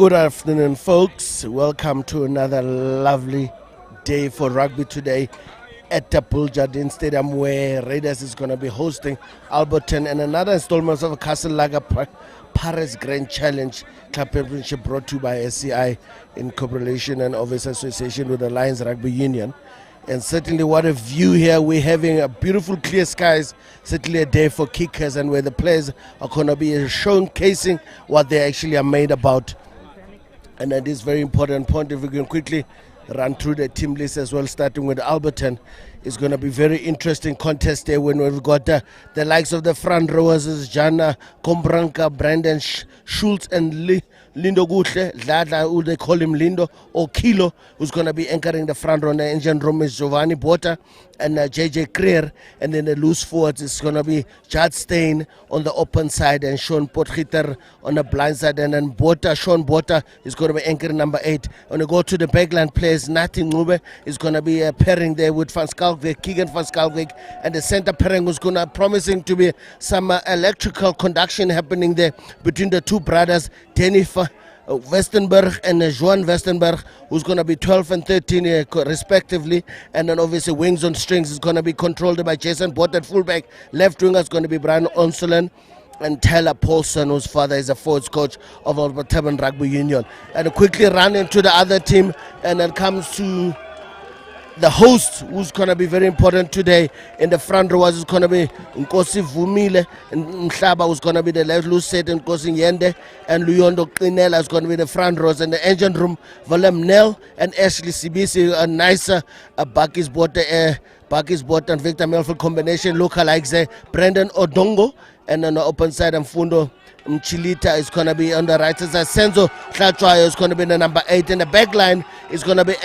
Good afternoon, folks. Welcome to another lovely day for rugby today at the Bull Jardine Stadium, where Raiders is going to be hosting Alberton and another installment of a Castle Lager Paris Grand Challenge Club Championship brought to you by SCI in cooperation and obvious association with the Lions Rugby Union. And certainly what a view here. We're having a beautiful clear skies, certainly a day for kickers, and where the players are going to be showcasing what they actually are made about. And at this very important point, if we can quickly run through the team list as well, starting with Alberton. It's going to be very interesting contest there when we've got the likes of the front rowers, Jana Kombranka, Brandon Schultz, and Lindo Gutle, Dladla, they call him Lindo, or Kilo, who's going to be anchoring the front row. The engine room is Giovanni Bota and JJ Creer. And then the loose forwards is going to be Jad Stein on the open side and Sean Potgieter on the blind side. And then Sean Bota is going to be anchoring number 8. When we go to the backline players, Nathi Ngube is going to be pairing there with Van Skalkwijk, Keegan Van Skalkwijk, and the center pairing was going to promising to be some electrical conduction happening there between the two brothers, Danny Westenberg and Johan Westenberg, who's going to be 12 and 13 respectively. And then obviously wings on strings is going to be controlled by Jason Bott at fullback. Left winger is going to be Brian Onsolen, and Tyler Paulson, whose father is a forwards coach of Alberton Rugby Union. And quickly run into the other team, and then comes to the host, who's going to be very important today. In the front row is going to be Nkosi Vumile, and Mhlaba, who's going to be the left loose set, and Nkosi Yende, and Luyondo Klinela is going to be the front rows. And the engine room, Valem Nel and Ashley Sibisi, a nicer Bakis Bot and Victor Melfield combination, lookalikes there. Brendan Odongo, and on the open side, and Fundo Mchilita is going to be on the right side. Senzo Tlatwayo is going to be the number 8. And the back line is going to be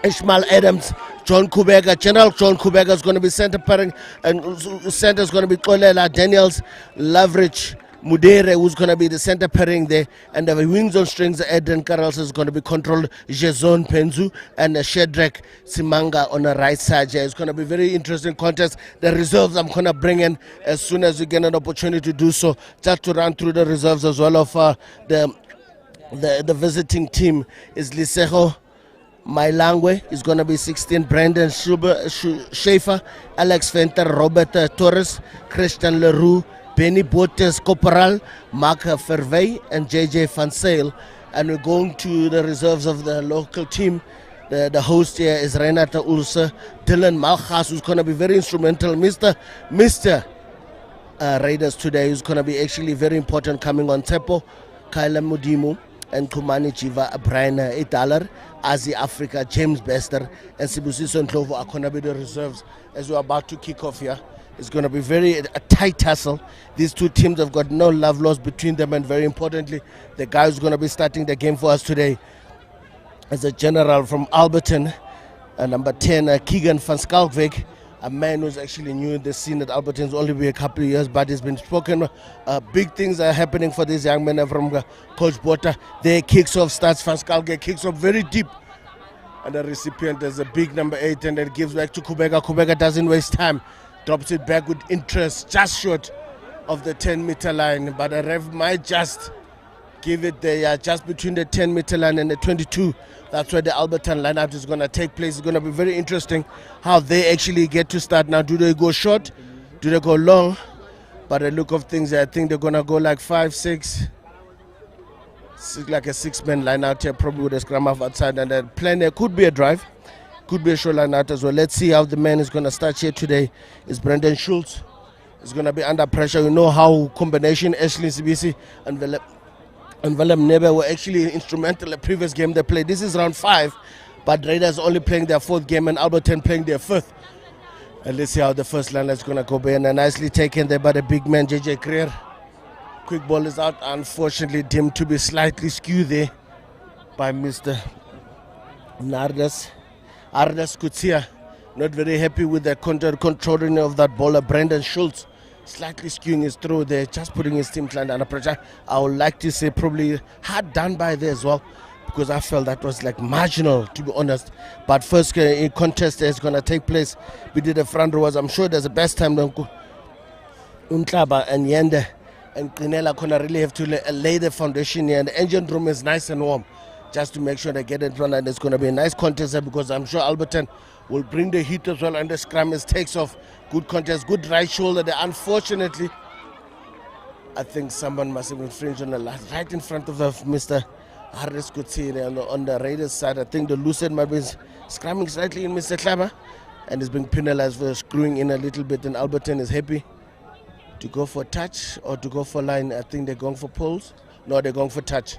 Ishmael Adams, John Kubega, General John Kubega is going to be center pairing, and center is going to be Kolela Daniels, Lavrich Mudere, who's going to be the center pairing there, and the wings on strings, Eden Carlos is going to be controlled, Jason Penzu, and Shedrack Simanga on the right side here. It's going to be very interesting contest. The reserves I'm going to bring in as soon as we get an opportunity to do so, just to run through the reserves as well of the visiting team is Lisejo Mailangwe is going to be 16, Brandon Schaefer, Alex Venter, Robert Torres, Christian Leroux, Benny Botes Corporal, Mark Fervey, and JJ Van Sale. And we're going to the reserves of the local team. The host here is Renata Ulse, Dylan Malchas, who's going to be very instrumental. Mr. Raiders today, who's going to be actually very important, coming on Tepo, Kyla Mudimu, and Kumani Chiva, Brian Italer, Azi Africa, James Bester, and Sibusiso Ndlovu are going to be the reserves as we're about to kick off here. It's going to be a tight tussle. These two teams have got no love lost between them, and very importantly, the guy who's going to be starting the game for us today is a general from Alberton, number 10, Keegan Van Skalkwijk, a man who's actually new in the scene at Alberton's only been a couple of years, but it's been spoken. Big things are happening for these young men from Coach Bota. Their kicks off starts, Van Skalkwijk kicks off very deep. And the recipient is a big number 8, and it gives back to Kubega. Kubega doesn't waste time, drops it back with interest, just short of the 10-meter line. But the ref might just give it there, just between the 10-meter line and the 22. That's where the Alberton lineup is going to take place. It's going to be very interesting how they actually get to start now. Do they go short? Do they go long? By the look of things, I think they're going to go like 5-6, like a 6-man line out here, probably with a scrum half outside. And then plan there could be a drive, could be a short line out as well. Let's see how the man is going to start here today. Is Brendan Schultz. Is going to be under pressure. You know how combination Ashley Sibisi and Willem Nebe were actually instrumental in the previous game they played. This is round 5, but Raiders only playing their 4th game and Alberton playing their 5th. And let's see how the first line is going to go. And nicely taken there by the big man, JJ Creer. Quick ball is out, unfortunately deemed to be slightly skewed there by Mr. Ardas Kutsia. Not very happy with the controlling of that ball. Brandon Schultz slightly skewing his throw there, just putting his team client under pressure. I would like to say probably hard done by there as well, because I felt that was like marginal, to be honest. But first contest is going to take place. We did the front rows. I'm sure there's the best time. Untlaba and Yende And Qinela Kona really have to lay the foundation here. And the engine room is nice and warm, just to make sure they get it run. And it's going to be a nice contest there, because I'm sure Alberton will bring the heat as well. And the scrum is takes off. Good contest, good right shoulder there. Unfortunately, I think someone must have infringed on the last, right in front of Mr. Harris Kutsi on the Raiders side. I think the loose end might be scrumming slightly in Mr. Klaba, and is being penalized for screwing in a little bit. And Alberton is happy to go for touch or to go for line. I think they're going for pulls. No, they're going for touch.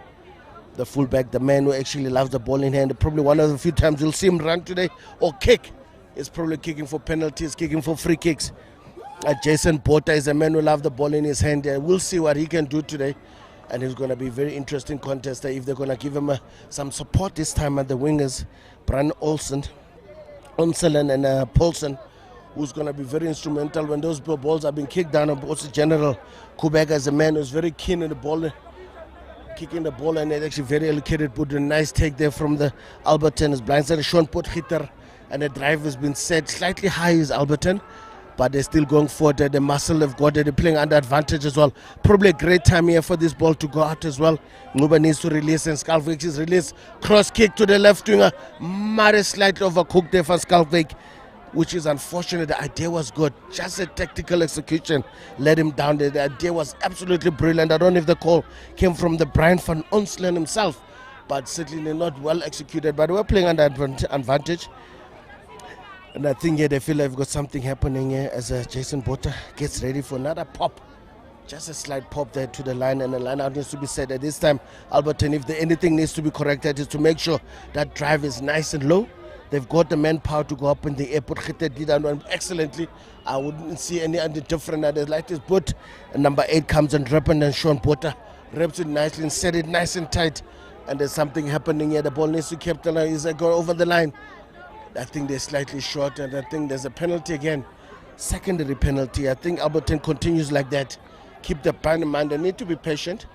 The fullback, the man who actually loves the ball in hand, probably one of the few times you'll see him run today or kick, is probably kicking for penalties, kicking for free kicks. Jason Porter is a man who loves the ball in his hand. We'll see what he can do today. And it's going to be a very interesting contest if they're going to give him some support this time at the wingers. Bran Olsen, Onselen and Paulsen, who's going to be very instrumental when those balls are being kicked down. Also General Kubeka is a man who's very keen on the ball, kicking the ball, and actually very allocated. Put a nice take there from the Alberton. Is blindside Sean Potgieter, and the drive has been set slightly high is Alberton, but they're still going forward. The muscle have got it. They're playing under advantage as well. Probably a great time here for this ball to go out as well. Nguba needs to release, and Skalvik is released. Cross kick to the left winger. Mare slightly overcooked there for Skalvik, which is unfortunate. The idea was good. Just a tactical execution let him down there. The idea was absolutely brilliant. I don't know if the call came from the Brian van Onselen himself, but certainly not well executed. But we're playing under advantage. And I think they feel like we've got something happening here as Jason Botha gets ready for another pop. Just a slight pop there to the line, and the line out needs to be set. At this time, Alberton, if anything needs to be corrected, is to make sure that drive is nice and low. They've got the manpower to go up in the air. Potgieter did that one excellently. I wouldn't see any other different. There's like this boot. And number 8 comes and ripping, and Sean Botha reps it nicely and set it nice and tight. And there's something happening here. The ball needs to keep the line. Is going over the line. I think they're slightly short, and I think there's a penalty again. Secondary penalty. I think Alberton continues like that. Keep the band in mind. They need to be patient.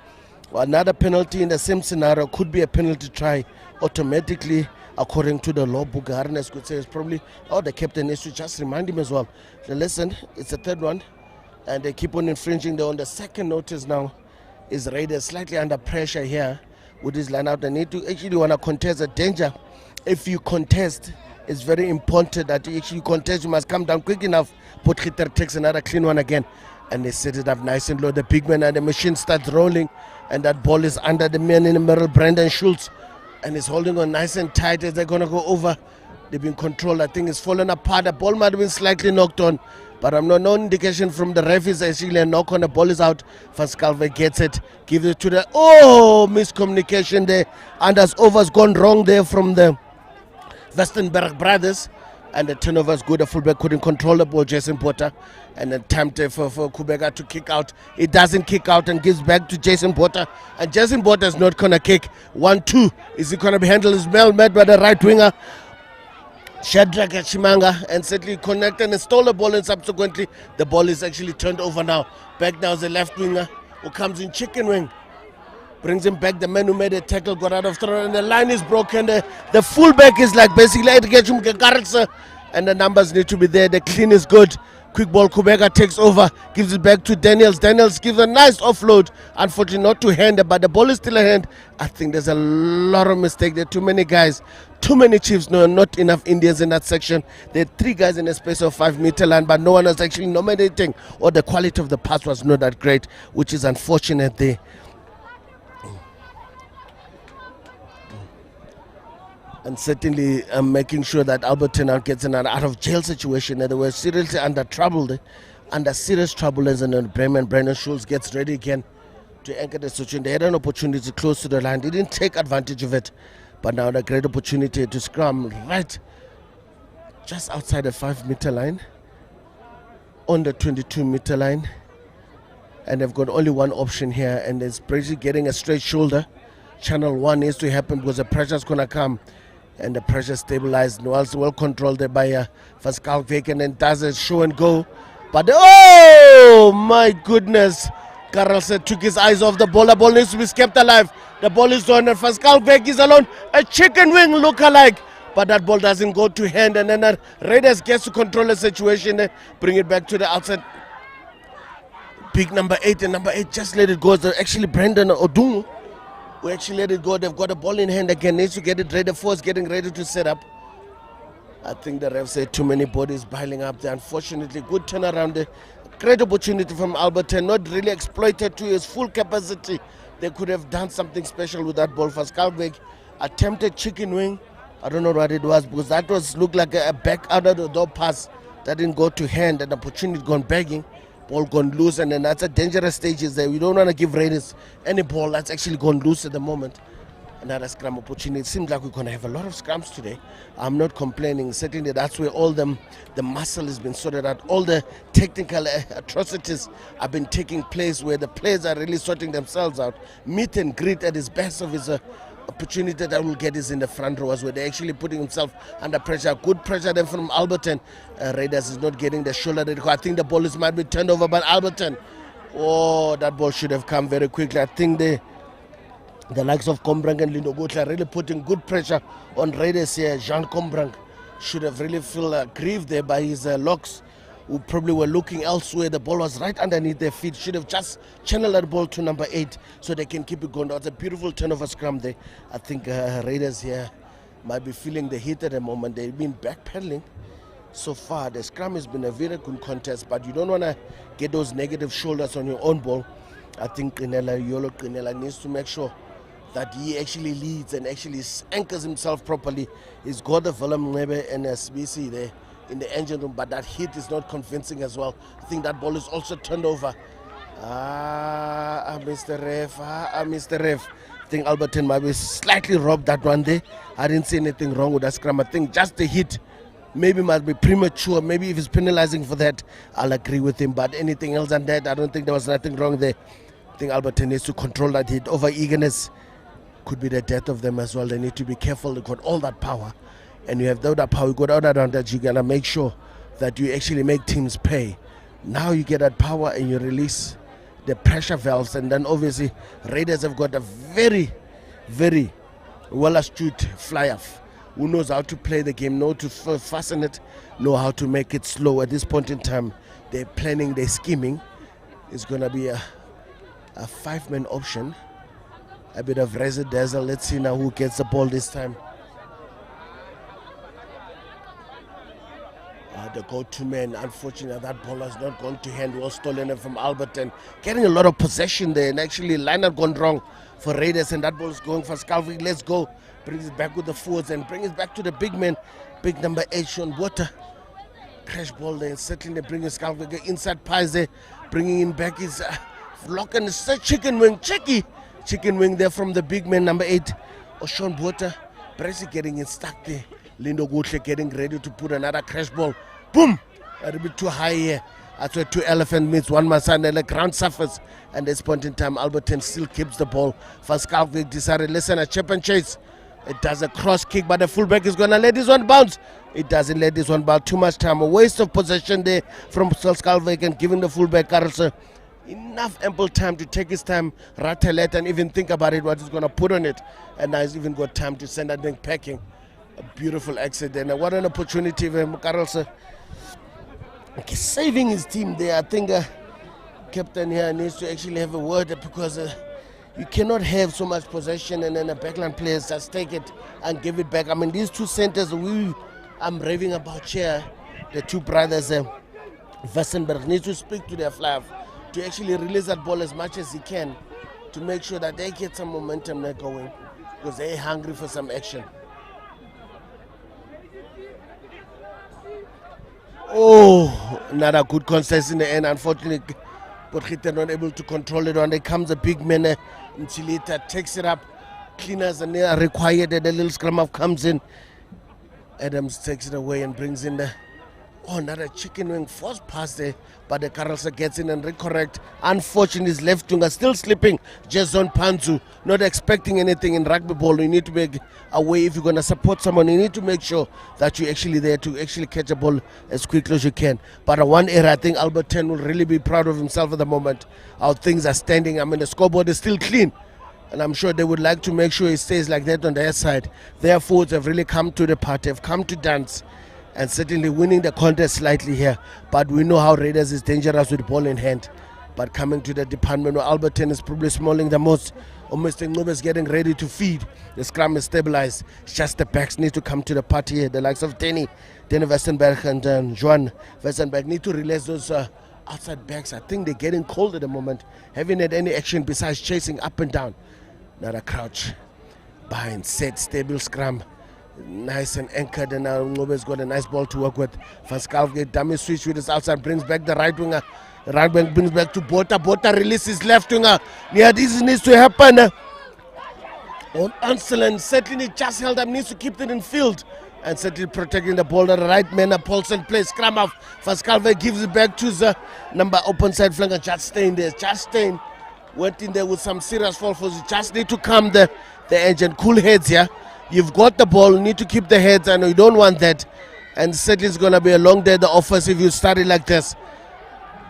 Well, another penalty in the same scenario could be a penalty try automatically, according to the law book. Harness could say it's probably, the captain needs to just remind him as well. So listen, it's the third one, and they keep on infringing. They're on the second notice now. Is Raiders slightly under pressure here with this line out? They need to actually want to contest a danger. If you contest, it's very important that you actually contest. You must come down quick enough. Potgieter takes another clean one again, and they set it up nice and low. The big man and the machine starts rolling, and that ball is under the man in the middle, Brandon Schultz, and it's holding on nice and tight as they're going to go over. They've been controlled. I think it's fallen apart. The ball might have been slightly knocked on, but I'm no indication from the ref is actually a knock on. The ball is out. Van Skalvik gets it, gives it to the, miscommunication there. Anders over's gone wrong there from the Westenberg brothers, and the turnover is good. The fullback couldn't control the ball, Jason Porter, and then attempted for Kubeka to kick out. It doesn't kick out and gives back to Jason Porter, and Jason Porter is not going to kick. 1-2. Is he going to be handled? Is well met by the right winger Shadrach Chimanga, and certainly connected and stole the ball, and subsequently the ball is actually turned over now. Back now is the left winger who comes in chicken wing. Brings him back. The man who made a tackle got out of throw, and the line is broken. The fullback is like basically and the numbers need to be there. The clean is good. Quick ball. Kubeka takes over, gives it back to Daniels. Daniels gives a nice offload. Unfortunately, not to hand, but the ball is still a hand. I think there's a lot of mistake there. Too many guys, too many Chiefs. No, not enough Indians in that section. There are 3 guys in a space of 5-meter line, but no one was actually nominating, or the quality of the pass was not that great, which is unfortunate there. And certainly making sure that Alberton now gets in an out of jail situation. They were seriously under serious trouble as Brandon Schultz gets ready again to anchor the situation. They had an opportunity close to the line. They didn't take advantage of it, but now a great opportunity to scrum right just outside the 5-meter line, on the 22-meter line, and they've got only one option here, and it's basically getting a straight shoulder. Channel 1 needs to happen because the pressure's going to come. And the pressure stabilized. Well controlled there by Van Skalvik, and then does a show and go. But oh my goodness, Carlsen took his eyes off the ball. The ball needs to be kept alive. The ball is on, and Van Skalvik is alone. A chicken wing look-alike. But that ball doesn't go to hand, and then Raiders gets to control the situation, bring it back to the outside. Big number 8, and number 8 just let it go. So actually Brendan Odungu who actually let it go. They've got a ball in hand again. Needs to get it ready. Force getting ready to set up. I think the ref said too many bodies piling up there. Unfortunately, good turnaround there. Great opportunity from Alberton. Not really exploited to his full capacity. They could have done something special with that ball. For Skalvik attempted chicken wing. I don't know what it was, because that was looked like a back out of the door pass that didn't go to hand. An opportunity gone begging. Ball gone loose, and then that's a dangerous stage is there. We don't want to give Raiders any ball that's actually gone loose at the moment. Another scrum opportunity. It seems like we're going to have a lot of scrums today. I'm not complaining. Certainly that's where all the muscle has been sorted out. All the technical atrocities have been taking place, where the players are really sorting themselves out. Meet and greet at his best of his opportunity that will get is in the front rows, where they're actually putting himself under pressure. Good pressure then from Alberton. Raiders is not getting the shoulder. I think the ball might be turned over by Alberton. Oh, that ball should have come very quickly. I think the likes of Kombrang and Lindo Gutla really putting good pressure on Raiders here. Jean Kombrang should have really feel grieved there by his locks, who probably were looking elsewhere. The ball was right underneath their feet. Should have just channeled that ball to number 8 so they can keep it going. That's a beautiful turnover scrum there. I think Raiders here might be feeling the heat at the moment. They've been backpedaling so far. The scrum has been a very good contest, but you don't want to get those negative shoulders on your own ball. I think Yolo Qinela needs to make sure that he actually leads and actually anchors himself properly. He's got the Willem Nebe and SBC there in the engine room, but that hit is not convincing as well. I think that ball is also turned over. Mr. Ref. I think Alberton might be slightly robbed that one there. I didn't see anything wrong with that scrum. I think just the hit maybe might be premature. Maybe if he's penalizing for that, I'll agree with him. But anything else than that, I don't think there was nothing wrong there. I think Alberton needs to control that hit. Over eagerness could be the death of them as well. They need to be careful. They've got all that power, and you have all that power. You got all that advantage. You gotta make sure that you actually make teams pay. Now you get that power and you release the pressure valves, and then obviously Raiders have got a very, very well astute fly-off who knows how to play the game, know to fasten it, know how to make it slow. At this point in time, they're planning, they're scheming. It's gonna be a 5-man option. A bit of razzle dazzle. Let's see now who gets the ball this time. The go-to man. Unfortunately, that ball has not gone to hand. Well stolen from Alberton. Getting a lot of possession there, and actually line up gone wrong for Raiders, and that ball is going for Skalvik. Let's go. Brings it back with the forwards and bring it back to the big man. Big number 8, Sean Water. Crash ball there, and certainly bringing Skalvik inside pies there. Bringing him back his lock and it's a chicken wing. Chicken wing there from the big man, number 8, Oshon Bota. Bresi getting it stuck there. Lindo Gutle getting ready to put another crash ball. Boom! A little bit too high here. That's where 2 elephant meets 1 Masan and the ground surface. And at this point in time, Alberton still keeps the ball. First Skalvik decided, listen, a chip and chase. It does a cross kick, but the fullback is going to let this one bounce. It doesn't let this one bounce. Too much time. A waste of possession there from Skalvik and giving the fullback Carlson enough ample time to take his time, rattle it, and even think about it, what he's going to put on it. And now he's even got time to send that thing packing. A beautiful exit. And what an opportunity for Carlson. Saving his team there. I think captain here needs to actually have a word, because you cannot have so much possession and then the backline players just take it and give it back. I mean, these 2 centers I'm raving about here, the 2 brothers, Westenberg needs to speak to their fly to actually release that ball as much as he can to make sure that they get some momentum there going, because they're hungry for some action. Oh, not a good contest in the end. Unfortunately, Potgieter not able to control it. When there comes a big man, Nchilita takes it up. Cleaners and they are required, and the little scrum off comes in. Adams takes it away and brings in the another chicken wing force pass there, but the Carlson gets in and recorrect. Unfortunately, his left winger still slipping. Jason Panzu, not expecting anything in rugby ball. You need to make a way. If you're going to support someone, you need to make sure that you're actually there to actually catch a ball as quickly as you can. But one area, I think Alberton will really be proud of himself at the moment. How things are standing. I mean, the scoreboard is still clean, and I'm sure they would like to make sure it stays like that on their side. Their forwards have really come to the party, have come to dance, and certainly winning the contest slightly here. But we know how Raiders is dangerous with ball in hand. But coming to the department where Alberton is probably smalling the most, or Mr. Ngube is getting ready to feed. The scrum is stabilized. It's just the backs need to come to the party here. The likes of Danny Westenberg and Joan Westenberg need to release those outside backs. I think they're getting cold at the moment. Haven't had any action besides chasing up and down. Not a crouch. Behind, set, stable scrum. Nice and anchored, and now Ngobe's got a nice ball to work with. Van Schalkwyk, dummy switch with his outside, brings back the right winger. The right wing brings back to Botha. Botha releases left winger. Yeah, this needs to happen. On Anselin, certainly just held up, needs to keep it in field. And certainly protecting the ball. The right man, Paulson plays scrum off. Van Schalkwyk gives it back to the number open side flanker. Just staying there. Just staying. Went in there with some serious fall force. You just need to calm the engine. Cool heads here. You've got the ball. You need to keep the heads. I know you don't want that. And certainly it's going to be a long day at the office if you start it like this.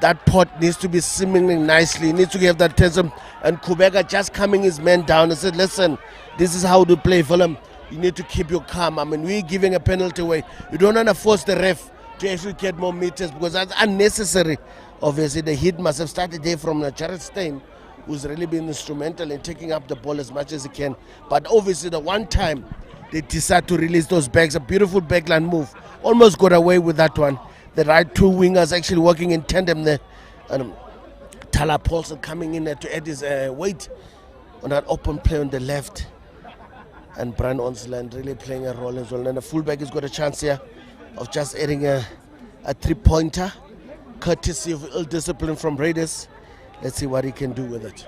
That pot needs to be simmering nicely. He needs to have that tension. And Kubeka just calming his men down and said, listen, this is how to play, Fulham. You need to keep your calm. I mean, we're giving a penalty away. You don't want to force the ref to actually get more meters because that's unnecessary. Obviously, the hit must have started there from Jared Steyn, who's really been instrumental in taking up the ball as much as he can. But obviously, the one time they decide to release those backs, a beautiful backline move. Almost got away with that one. The right two wingers actually working in tandem there. And Tala Paulson coming in there to add his weight on that open play on the left. And Brian Onsland really playing a role as well. And the fullback has got a chance here of just adding a three-pointer, courtesy of ill discipline from Raiders. Let's see what he can do with it.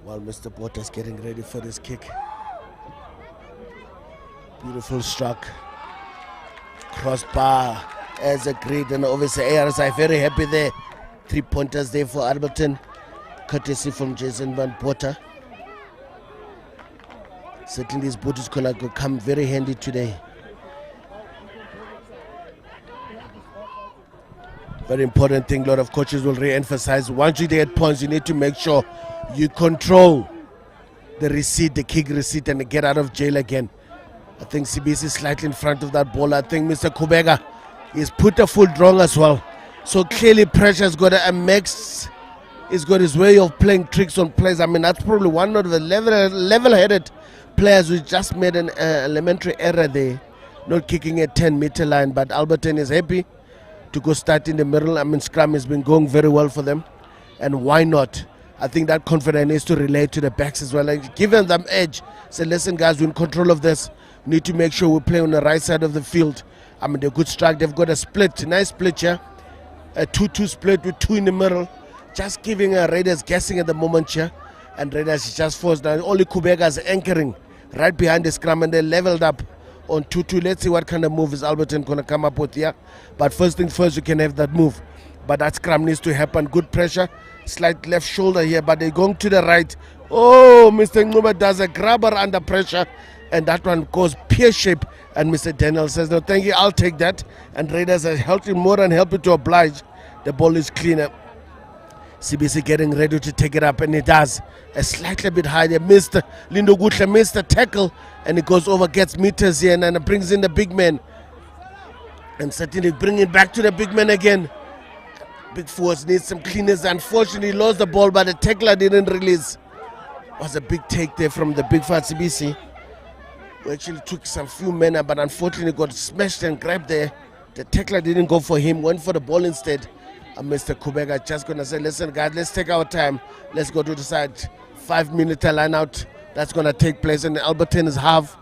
While Mr. Botha's getting ready for this kick. Beautiful struck. Crossbar as agreed, and obviously ARSI very happy there. 3 pointers there for Alberton, courtesy from Jason Van Botha. Certainly these boots could come very handy today. Very important thing, a lot of coaches will re-emphasize. Once you get points, you need to make sure you control the receipt, the kick receipt, and get out of jail again. I think CBC is slightly in front of that ball. I think Mr. Kubeka is put a foot wrong as well. So clearly Pressure's got a mix. He's got his way of playing tricks on players. I mean, that's probably one of the level-headed players who just made an elementary error there. Not kicking a 10-meter line, but Alberton is happy to go start in the middle. I mean, scrum has been going very well for them. And why not? I think that confidence needs to relate to the backs as well. Like, giving them edge. Say, listen, guys, we're in control of this. We need to make sure we play on the right side of the field. I mean, they're good strike. They've got a split, nice split here. A 2-2 split with 2 in the middle. Just giving Raiders guessing at the moment here. And Raiders is just forced down. Only Kubeka is anchoring right behind the scrum, and they leveled up on 2-2. Let's see what kind of move is Alberton going to come up with here. But first things first, you can have that move. But that scrum needs to happen. Good pressure. Slight left shoulder here, but they're going to the right. Oh, Mr. Ngube does a grabber under pressure, and that one goes pear shape. And Mr. Daniel says, no, thank you, I'll take that. And Raiders are helping more than happy to oblige. The ball is cleaner. CBC getting ready to take it up, and it does. A slightly bit higher. Mr. Lindo Gutle missed the tackle, and it goes over, gets meters here, and then brings in the big man. And certainly bring it back to the big man again. Big Force needs some cleaners. Unfortunately, lost the ball, but the tackler didn't release. Was a big take there from the big fat CBC. Who actually took some few men, but unfortunately got smashed and grabbed there. The tackler didn't go for him, went for the ball instead. And Mr. Kubeka just going to say, listen, guys, let's take our time. Let's go to the side. 5-minute line out. That's going to take place, and Alberton is half.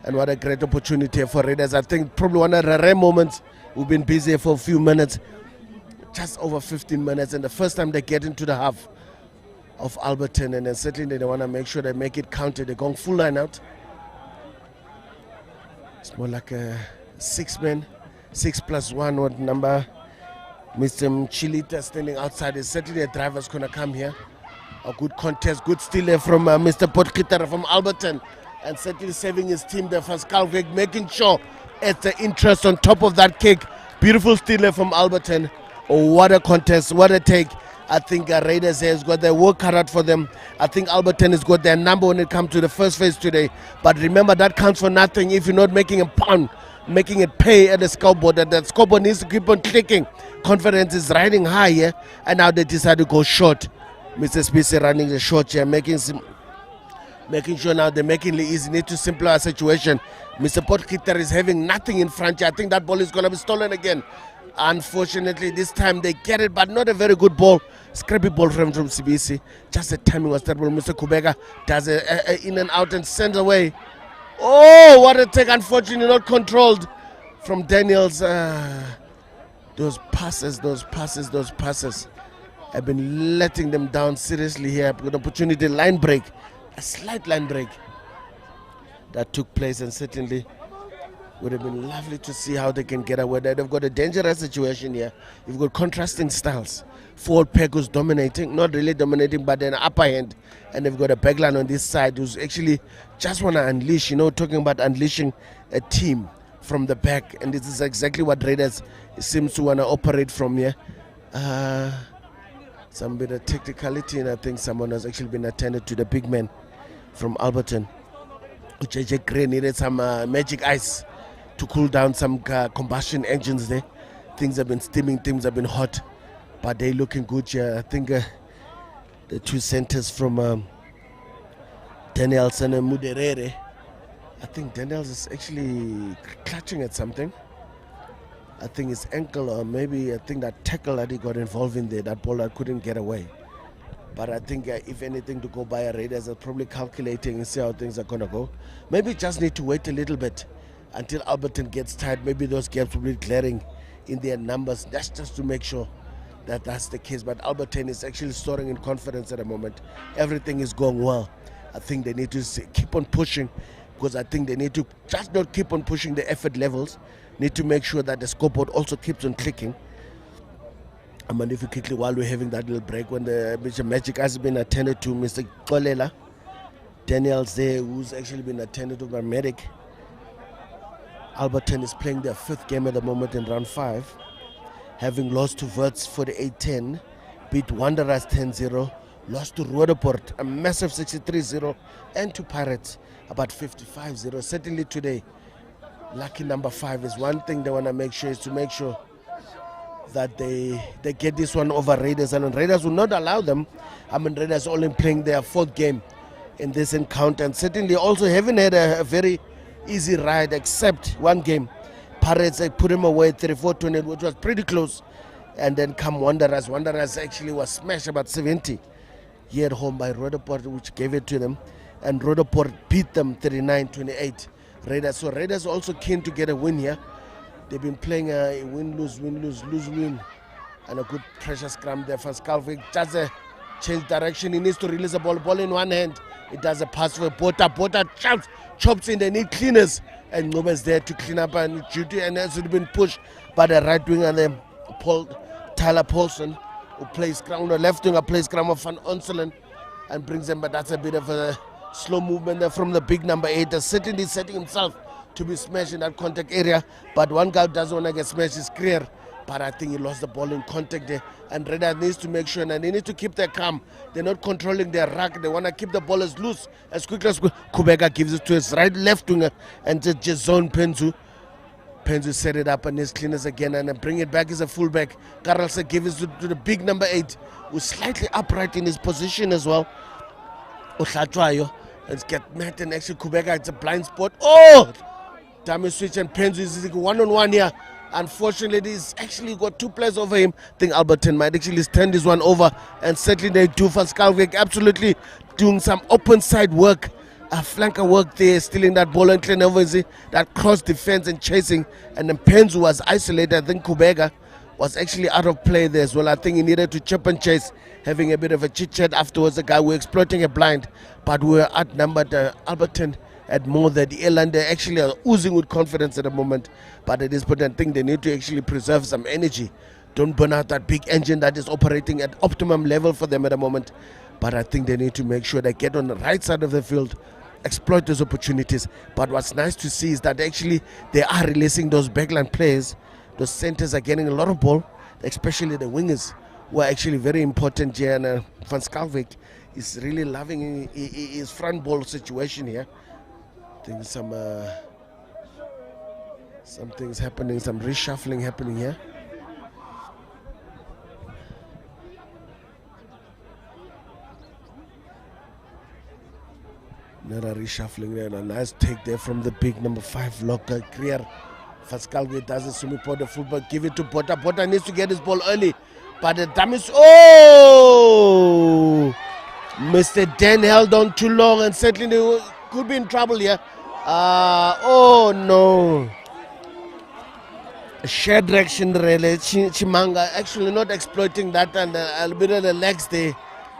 And what a great opportunity for Raiders. I think probably one of the rare moments. We've been busy for a few minutes. Just over 15 minutes. And the first time they get into the half of Alberton. And then certainly they want to make sure they make it counted. They're going full line out. It's more like a 6-man. 6+1. What number? Mr. Mchilita standing outside. Is certainly a driver's going to come here. A good contest. Good steal there from Mr. Potgieter from Alberton. And certainly saving his team there for Schalkwyk, making sure it's the interest on top of that kick. Beautiful steal from Alberton. Oh, what a contest, what a take. I think Raiders has got their work cut out for them. I think Alberton has got their number when it comes to the first phase today. But remember, that counts for nothing if you're not making a pound. making it pay at the scoreboard, and that scoreboard needs to keep on clicking. Confidence is riding high here, and now they decide to go short. Mr. Spacey running the short here, making sure now they're making it easy. Need to simplify the situation. Mr. Potgieter is having nothing in front here. I think that ball is going to be stolen again. Unfortunately, this time they get it, but not a very good ball. Scrappy ball from CBC. Just the timing was terrible. Mr. Kubeka does a in and out and sends away. Oh, what a take. Unfortunately, not controlled from Daniels. Those passes have been letting them down seriously here. Good opportunity, line break. A slight line break that took place, and certainly would have been lovely to see how they can get away. They've got a dangerous situation here. You've got contrasting styles. Forward pack who's dominating, not really dominating, but an upper hand. And they've got a backline on this side who's actually just want to unleash, talking about unleashing a team from the back. And this is exactly what Raiders seems to want to operate from here. Some bit of technicality, and I think someone has actually been attended to, the big man from Alberton. JJ Gray needed some magic ice to cool down some combustion engines there. Things have been steaming, things have been hot, but they're looking good here. I think the two centers from Danielson and Muderere. I think Daniels is actually clutching at something. I think his ankle, or maybe I think that tackle that he got involved in there, that ball that couldn't get away. But I think if anything to go by, Raiders are probably calculating and see how things are going to go. Maybe just need to wait a little bit until Alberton gets tired. Maybe those gaps will be glaring in their numbers. That's just to make sure that that's the case. But Alberton is actually soaring in confidence at the moment. Everything is going well. I think they need to keep on pushing, because I think they need to just not keep on pushing the effort levels. Need to make sure that the scoreboard also keeps on clicking. I mean, if you quickly, while we're having that little break, when the magic has been attended to, Mr. Kolela, Daniels there, who's actually been attended to by medic. Alberton is playing their 5th game at the moment in round 5, having lost to Verts 48-10, beat Wanderers 10-0, lost to Roodepoort a massive 63-0, and to Pirates about 55-0. Certainly today, lucky number 5 is one thing they want to make sure, is to make sure that they get this one over Raiders, and Raiders will not allow them. I mean, Raiders only playing their 4th game in this encounter, and certainly also haven't had a very easy ride, except one game. Pirates, they put him away 34-20, which was pretty close, and then come Wanderers. Wanderers actually was smashed about 70 here at home by Roodepoort, which gave it to them, and Roodepoort beat them 39-28. Raiders, so Raiders also keen to get a win here. They've been playing a win-lose, win-lose, and a good pressure scrum there for Skalvik. Just a change direction. He needs to release the ball in one hand. It does a pass for Bota. Bota chops in. They need cleaners, and nobody's there to clean up and duty, and has been pushed by the right winger there, Tyler Paulson, who plays scrum. The left winger plays scrum of Van Onselen and brings them, but that's a bit of a slow movement there from the big number 8. Certainly setting himself to be smashed in that contact area, but one guy doesn't want to get smashed, is clear. But I think he lost the ball in contact there, and Raiders needs to make sure, and they need to keep their calm. They're not controlling their ruck. They want to keep the ball as loose as quickly as Kubeka gives it to his left winger, and just zone Penzu. Penzu set it up and his cleaners again, and then bring it back as a fullback. Carlsen gives it to the big number 8, who's slightly upright in his position as well. Ohlatwayo, let's get Matt, and actually Kubeka, it's a blind spot. Oh! Damage switch, and Penzu is one-on-one here. Unfortunately, he's actually got 2 players over him. I think Alberton might actually stand this one over, and certainly they do. For Skalvik absolutely doing some open side work, flanker work there, stealing that ball and clean over that cross defense and chasing. And then Penzu was isolated. I think Kubeka was actually out of play there as well. I think he needed to chip and chase, having a bit of a chit chat afterwards. The guy were exploiting a blind, but we were outnumbered. Alberton at more than the airline. They actually are oozing with confidence at the moment, but at this point I think they need to actually preserve some energy. Don't burn out that big engine that is operating at optimum level for them at the moment. But I think they need to make sure they get on the right side of the field, exploit those opportunities. But what's nice to see is that actually they are releasing those backline players. Those centers are getting a lot of ball, especially the wingers, who are actually very important here. And Van Skalvik is really loving his front ball situation here. I think some Something's happening, some reshuffling happening here. Another reshuffling there, and a nice take there from the big number 5 locker. Clear. Fascalwe does it, Sumipo the fullback, give it to Potter. Potter needs to get his ball early, but the damage. Oh! Mr. Den held on too long and certainly could be in trouble here. Oh no. Shared direction relay. Chimanga actually not exploiting that, and a bit of the legs there.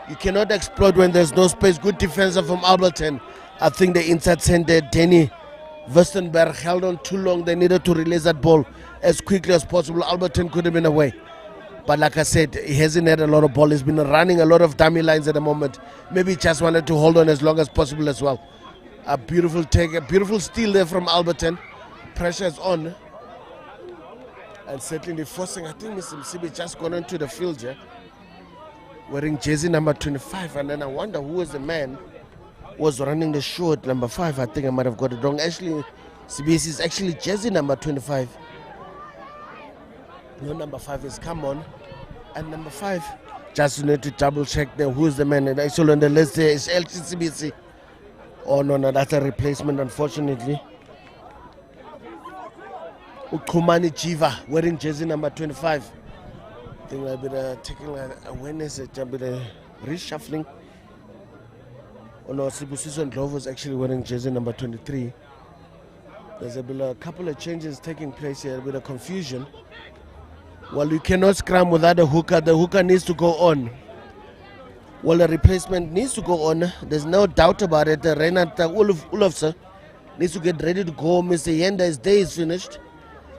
You cannot exploit when there's no space. Good defense from Alberton. I think the inside center, Danny Westenberg, held on too long. They needed to release that ball as quickly as possible. Alberton could have been away. But like I said, he hasn't had a lot of ball. He's been running a lot of dummy lines at the moment. Maybe he just wanted to hold on as long as possible as well. A beautiful take, a beautiful steal there from Alberton. Pressure is on. And certainly forcing, I think Mr. Msibi just gone onto the field here, wearing jersey number 25. And then I wonder who was the man who was running the show at number 5. I think I might have got it wrong. Actually, CBS is actually jersey number 25. No, number 5 is come on. And number 5, just need to double check there who's the man. And actually on the list there is LCBC. Oh no, that's a replacement, unfortunately. Ukumani Jiva wearing jersey number 25. I think I'll be taking awareness, a bit of reshuffling. Oh no, Sibusiso Ndlovu was actually wearing jersey number 23. There's a couple of changes taking place here, a bit of confusion. Well, you cannot scrum without a hooker. The hooker needs to go on. Well, the replacement needs to go on. There's no doubt about it. Reinhard Olofse needs to get ready to go. Mr. Yenda's day is finished.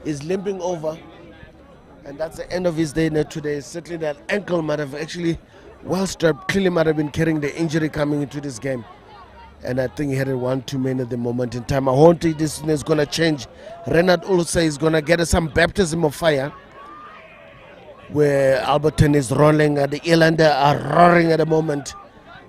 He's limping over. And that's the end of his day today. Certainly that ankle might have actually well strapped. Clearly might have been carrying the injury coming into this game. And I think he had it one too many at the moment in time. I won't think this is going to change. Reinhard Olofse is going to get some baptism of fire, where Alberton is rolling and the Irlander are roaring at the moment.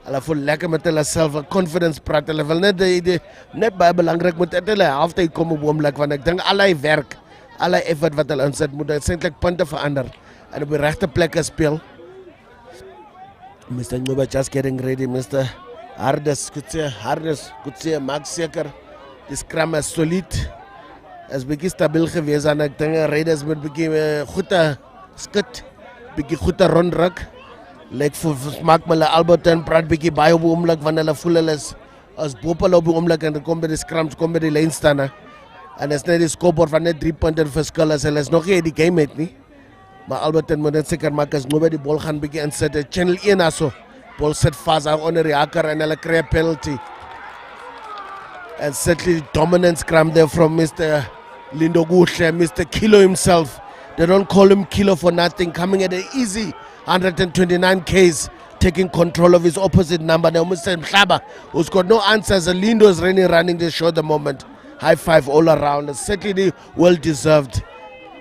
Hulle voel lekker met hulle self, confidence praat. Hulle wil net baie belangrik moet hulle halftyd kom op oomblik, want ek dink allei werk, allei effort wat hulle insit moet eintlik punte verander en op die regte plekke speel. Mr. Ngoba just getting ready. Mr. Hardes, Kutse, maak seker die scrum is solid. Is bietjie stabiel gewees en ek dink Raiders moet bietjie goeie skit, bietjie goeie rondruk. Lyk vir smaak hulle Alberton praat bietjie baie op die oomblik, want hulle voel hulle is as boppel op die oomblik en kom by die scrums, kom by die lyn staan. En is net die scoreboard van net 3 punte verskil as hulle is nog nie die game het nie. Maar Alberton moet net seker maak as Ngoba die bal gaan bietjie insit. Channel 1 aso. Ball sit fast onder die hakker en hulle kry 'n penalty. And certainly dominant scrum there from Mr. Lindo Guhle, Mr. Kilo himself. They don't call him Kilo for nothing. Coming at an easy 129 Ks, taking control of his opposite number. Now Mr. Mhlaba, who's got no answers. Lindo is really running the show at the moment. High five all around. Certainly well deserved.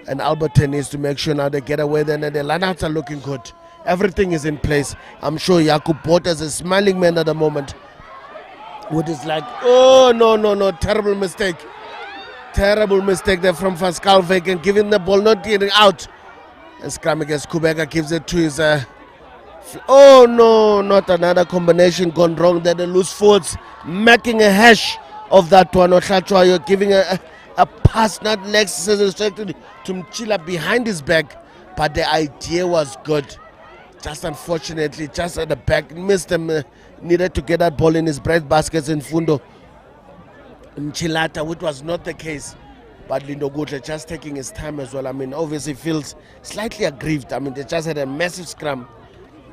And Alberton needs to make sure now they get away there. And the lineouts are looking good. Everything is in place. I'm sure Jakub Bottas is a smiling man at the moment. What is like, oh no, terrible mistake. Terrible mistake there from Van Schalkwyk and giving the ball, not getting out. And scrum against Kubeka gives it to his oh no, not another combination gone wrong there. The loose forwards making a hash of that one. Ohlachwa, you're giving a pass, not legs, to Mchila behind his back. But the idea was good. Just unfortunately, just at the back, missed him. Needed to get that ball in his bread baskets in Fundo. Mchilata, which was not the case. But Lindo Gutle just taking his time as well. I mean, obviously feels slightly aggrieved. I mean, they just had a massive scrum.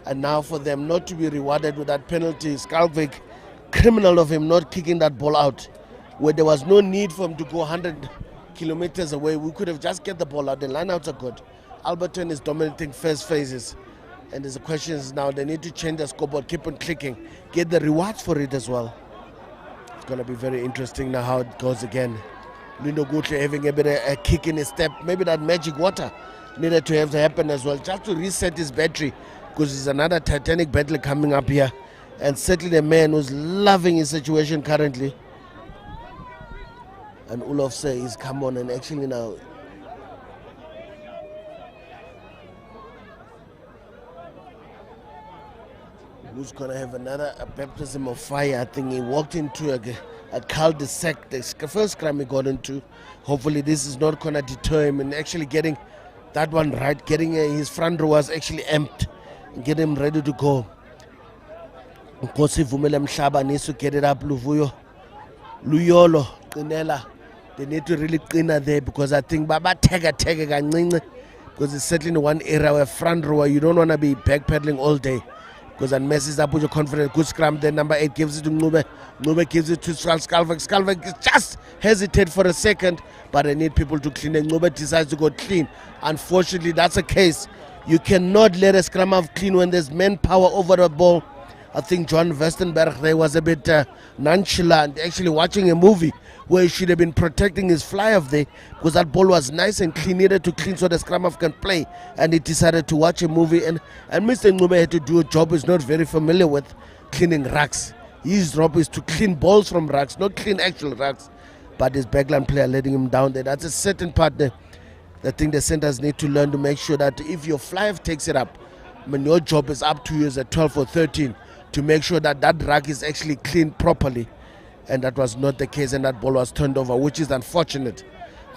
And now for them not to be rewarded with that penalty, Schalkwyk, criminal of him not kicking that ball out. Where there was no need for him to go 100 kilometers away. We could have just get the ball out. The lineouts are good. Alberton is dominating first phases. And there's a question now, they need to change the scoreboard, keep on clicking, get the rewards for it as well. It's going to be very interesting now how it goes again. Lindo Gutle having a bit of a kick in his step. Maybe that magic water needed to have to happen as well, just to reset his battery, because there's another titanic battle coming up here. And certainly the man who's loving his situation currently. And Ulof says, come on, and actually now who's gonna have another baptism of fire. I think he walked into a cul-de-sac, the first scrum he got into. Hopefully this is not gonna deter him in actually getting that one right, getting his front row was actually empty and get him ready to go. Nkosi Vumele Mhlaba needs to get it up. Luyolo, Qinela, they need to really clean there, because I think Baba Tega Kancinci, because it's certainly one area where front rower you don't want to be backpedaling all day, because that messes up with your confidence. Good scrum then, number 8 gives it to Ngube. Ngube gives it to Skalvik. Skalvik just hesitate for a second, but I need people to clean it. Ngube decides to go clean. Unfortunately, that's a case. You cannot let a scrum have clean when there's manpower over the ball. I think John Westenberg there was a bit nonchalant, actually watching a movie where he should have been protecting his fly off there, because that ball was nice and clean, needed to clean so the scrum half can play, and he decided to watch a movie. And Mr. Ngube had to do a job he's not very familiar with, cleaning racks. His job is to clean balls from racks, not clean actual racks. But his backline player letting him down there. That's a certain part there. I think the centers need to learn to make sure that if your fly off takes it up, I mean, your job is up to you as a 12 or 13 to make sure that that rack is actually cleaned properly. And that was not the case, and that ball was turned over, which is unfortunate.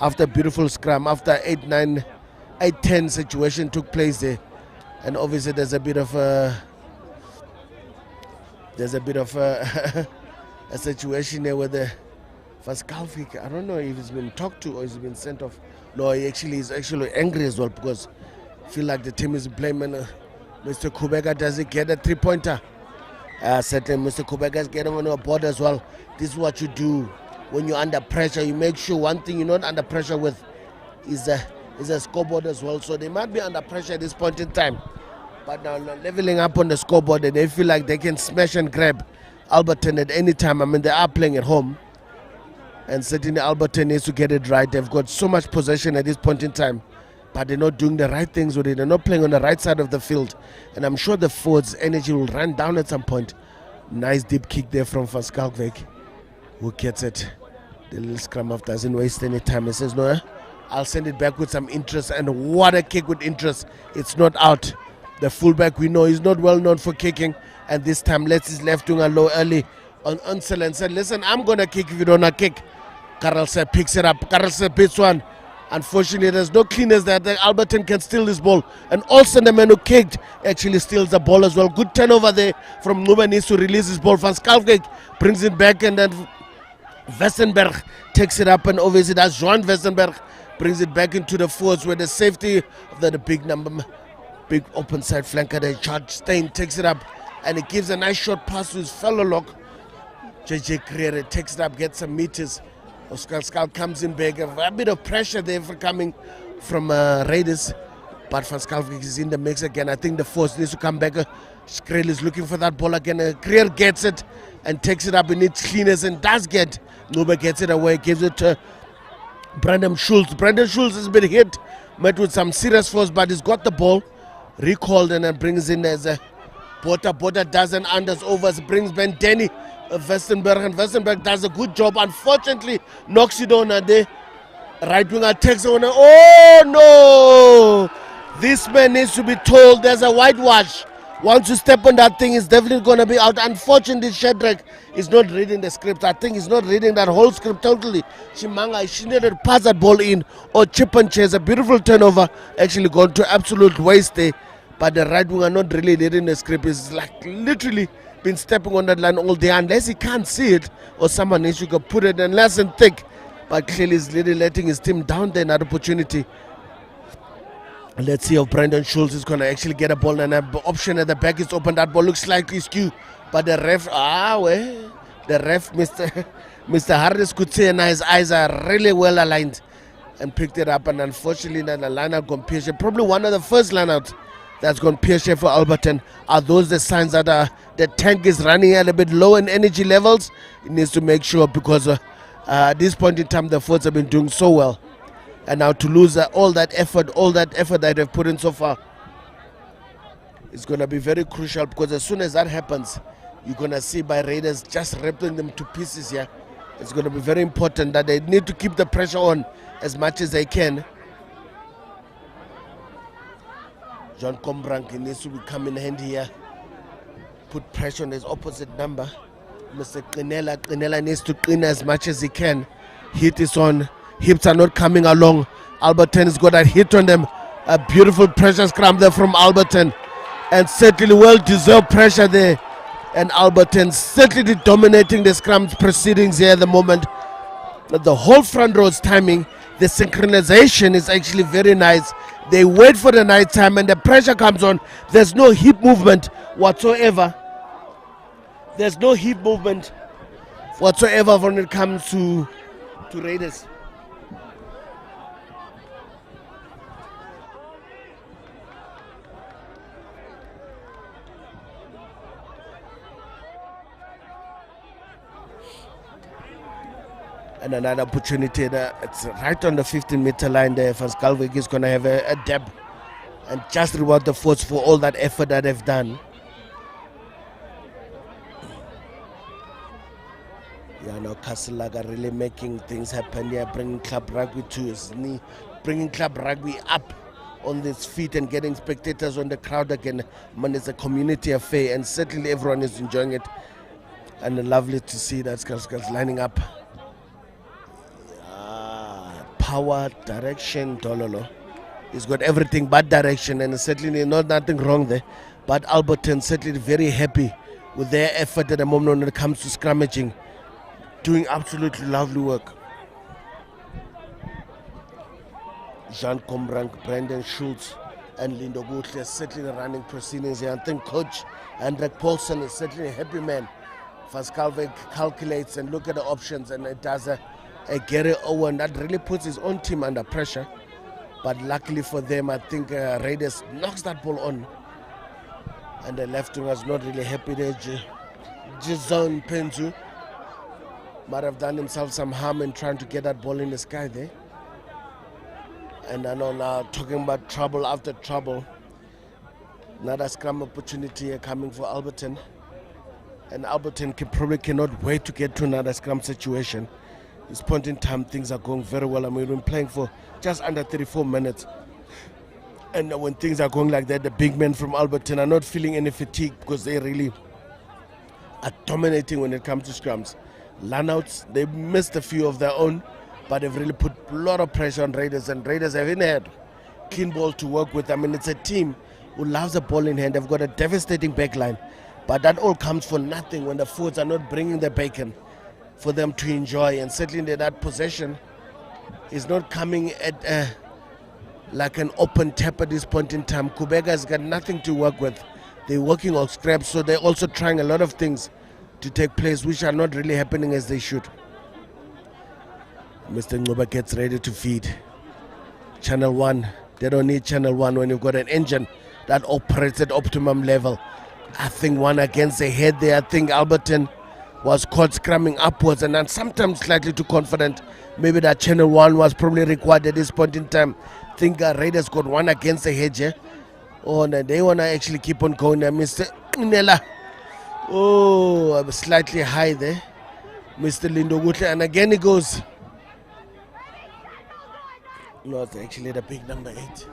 After a beautiful scrum, after 8-10 situation took place there, and obviously there's a bit of a a situation there where the Vaskalvik, I don't know if he's been talked to or he's been sent off. No, he actually is actually angry as well, because I feel like the team is blaming Mr. Kubeka. Does he get a 3-pointer? Certainly Mr. Kubeka is getting on your board as well. This is what you do when you're under pressure. You make sure one thing you're not under pressure with is a scoreboard as well. So they might be under pressure at this point in time, but now leveling up on the scoreboard, and they feel like they can smash and grab Alberton at any time. I mean, they are playing at home, and certainly Alberton needs to get it right. They've got so much possession at this point in time, but they're not doing the right things with it. They're not playing on the right side of the field, and I'm sure the forwards' energy will run down at some point. Nice deep kick there from Van Skalkwyk, who gets it. The little scrum half doesn't waste any time. He says, no, I'll send it back with some interest, and what a kick with interest. It's not out. The fullback, we know, is not well known for kicking, and this time lets his left winger low early on Unsel and said, listen, I'm going to kick if you don't want to kick. Karelse picks it up. Karelse beats one. Unfortunately, there's no cleaners that Alberton can steal this ball. And also the man who kicked actually steals the ball as well. Good turnover there from Ngube. Needs to release his ball. Van Skalkwyk brings it back, and then Westenberg takes it up, and obviously that's Johan Westenberg brings it back into the forwards where the safety of the big open side flanker there, Chad Steyn, takes it up, and he gives a nice short pass to his fellow lock. JJ Creer takes it up, gets some meters. Skal comes in big, a bit of pressure there for coming from Raiders, but Van Skalkwyk is in the mix again. I think the force needs to come back. Skrel is looking for that ball again. Creer gets it and takes it up. He needs cleaners and does get. Ngube gets it away, gives it to Brandon Schultz. Brandon Schultz has been hit, met with some serious force, but he's got the ball. Recalled and then brings in as a Bota does an unders overs, brings Ben Denny Westenberg, and Westenberg does a good job. Unfortunately, knocks it on there. Right winger takes on. Oh no! This man needs to be told there's a whitewash. Once you step on that thing, it's definitely going to be out. Unfortunately, Shadrach is not reading the script. I think he's not reading that whole script totally. Chimanga, she needed to pass that ball in or chip and chase. A beautiful turnover, actually gone to absolute waste there. But the right winger not really reading the script. Is like literally been stepping on that line all day, unless he can't see it or someone needs to go put it in less and thick. But clearly he's really letting his team down there. Another opportunity. Let's see if Brandon Schultz is going to actually get a ball, and an option at the back is open. That ball looks slightly skew, but the ref, Mr. Harris could say, and his eyes are really well aligned, and picked it up. And unfortunately, the line-out gone Pierce. Probably one of the first line-outs that's gone Pierce for Alberton. Are those the signs that the tank is running a little bit low in energy levels? It needs to make sure, because at this point in time, the forwards have been doing so well. And now to lose all that effort that they've put in so far, it's going to be very crucial, because as soon as that happens, you're going to see by Raiders just ripping them to pieces here. It's going to be very important that they need to keep the pressure on as much as they can. John Combrank needs to come in hand here, put pressure on his opposite number. Mr. Qinela needs to clean as much as he can. Hit is on, hips are not coming along. Alberton has got a hit on them. A beautiful pressure scrum there from Alberton, and certainly well-deserved pressure there. And Alberton certainly dominating the scrums proceedings here at the moment. The whole front row's timing, the synchronization is actually very nice. They wait for the night time and the pressure comes on. There's no hip movement whatsoever. There's no hip movement whatsoever when it comes to Raiders. And another opportunity there. It's right on the 15-meter line there. Van Schalkwyk is going to have a dab and just reward the force for all that effort that they've done. Yeah, now Caselaga really making things happen here, bringing club rugby to his knee, bringing club rugby up on his feet and getting spectators on the crowd again. Man, it's a community affair and certainly everyone is enjoying it. And lovely to see that Skulls lining up. Power, direction, Dololo. He's got everything but direction, and certainly nothing wrong there. But Alberton certainly very happy with their effort at the moment when it comes to scrummaging. Doing absolutely lovely work. Jean Combrank, Brendan Schultz, and Lindo Gutle certainly running proceedings here. I think Coach Hendrik Paulson is certainly a happy man. Van Schalkwyk calculates and look at the options, and it does a Gary Owen that really puts his own team under pressure. But luckily for them, I think Raiders knocks that ball on. And the left wing was not really happy there. Jizon Penzu might have done himself some harm in trying to get that ball in the sky there. And I know now, talking about trouble after trouble. Another scrum opportunity here coming for Alberton. And Alberton probably cannot wait to get to another scrum situation. At this point in time, things are going very well. I mean, we've been playing for just under 34 minutes. And when things are going like that, the big men from Alberton are not feeling any fatigue because they really are dominating when it comes to scrums. Lanouts, they missed a few of their own, but they've really put a lot of pressure on Raiders, and Raiders have in hand clean ball to work with. I mean, it's a team who loves the ball in hand. They've got a devastating backline, but that all comes for nothing when the forwards are not bringing the bacon for them to enjoy. And certainly that possession is not coming at like an open tap at this point in time. Kubega's got nothing to work with. They're working on scraps, so they're also trying a lot of things to take place which are not really happening as they should. Mr. Ngoba gets ready to feed. Channel 1, they don't need Channel 1 when you've got an engine that operates at optimum level. I think one against the head there. I think Alberton was caught scrumming upwards and then sometimes slightly too confident. Maybe that Channel 1 was probably required at this point in time. I think Raiders got one against the head here. Oh, and they want to actually keep on going there. Mr. Nela. Oh, slightly high there. Mr. Lindo Gutle. And again he goes. No, it's actually the big number 8.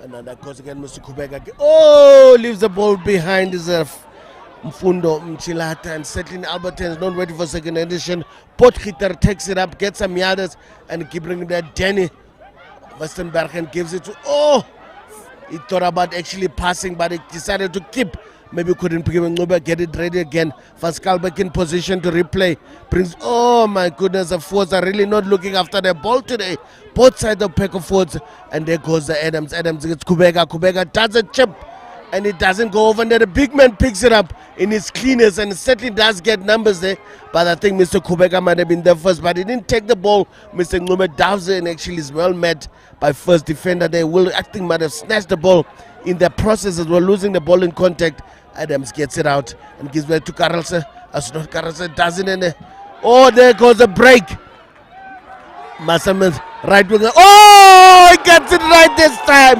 And then that goes again, Mr. Kubega. Oh, leaves the ball behind his Mfundo Mchilata, and certainly Alberton is not ready for second edition. Potgieter takes it up, gets some yards, and keep bringing that Danny Westenbergen gives it to. Oh, he thought about actually passing, but he decided to keep. Maybe couldn't pick him. Get it ready again. Van Schalkwyk in position to replay. Brings. Oh my goodness, the forwards are really not looking after the ball today. Both sides of pack of forwards, and there goes the Adams. Adams gets Kubega. Kubega does a chip, and it doesn't go over. And then the big man picks it up in his cleaners, and certainly does get numbers there. But I think Mr. Kubega might have been there first, but he didn't take the ball. Mr. Ngume dives in, actually is well met by first defender there. Will, I think, might have snatched the ball in the process as well, losing the ball in contact. Adams gets it out and gives back to Carlsen. As not Carlsen doesn't end. Oh, there goes the break. Masamith right with the. Oh, he gets it right this time.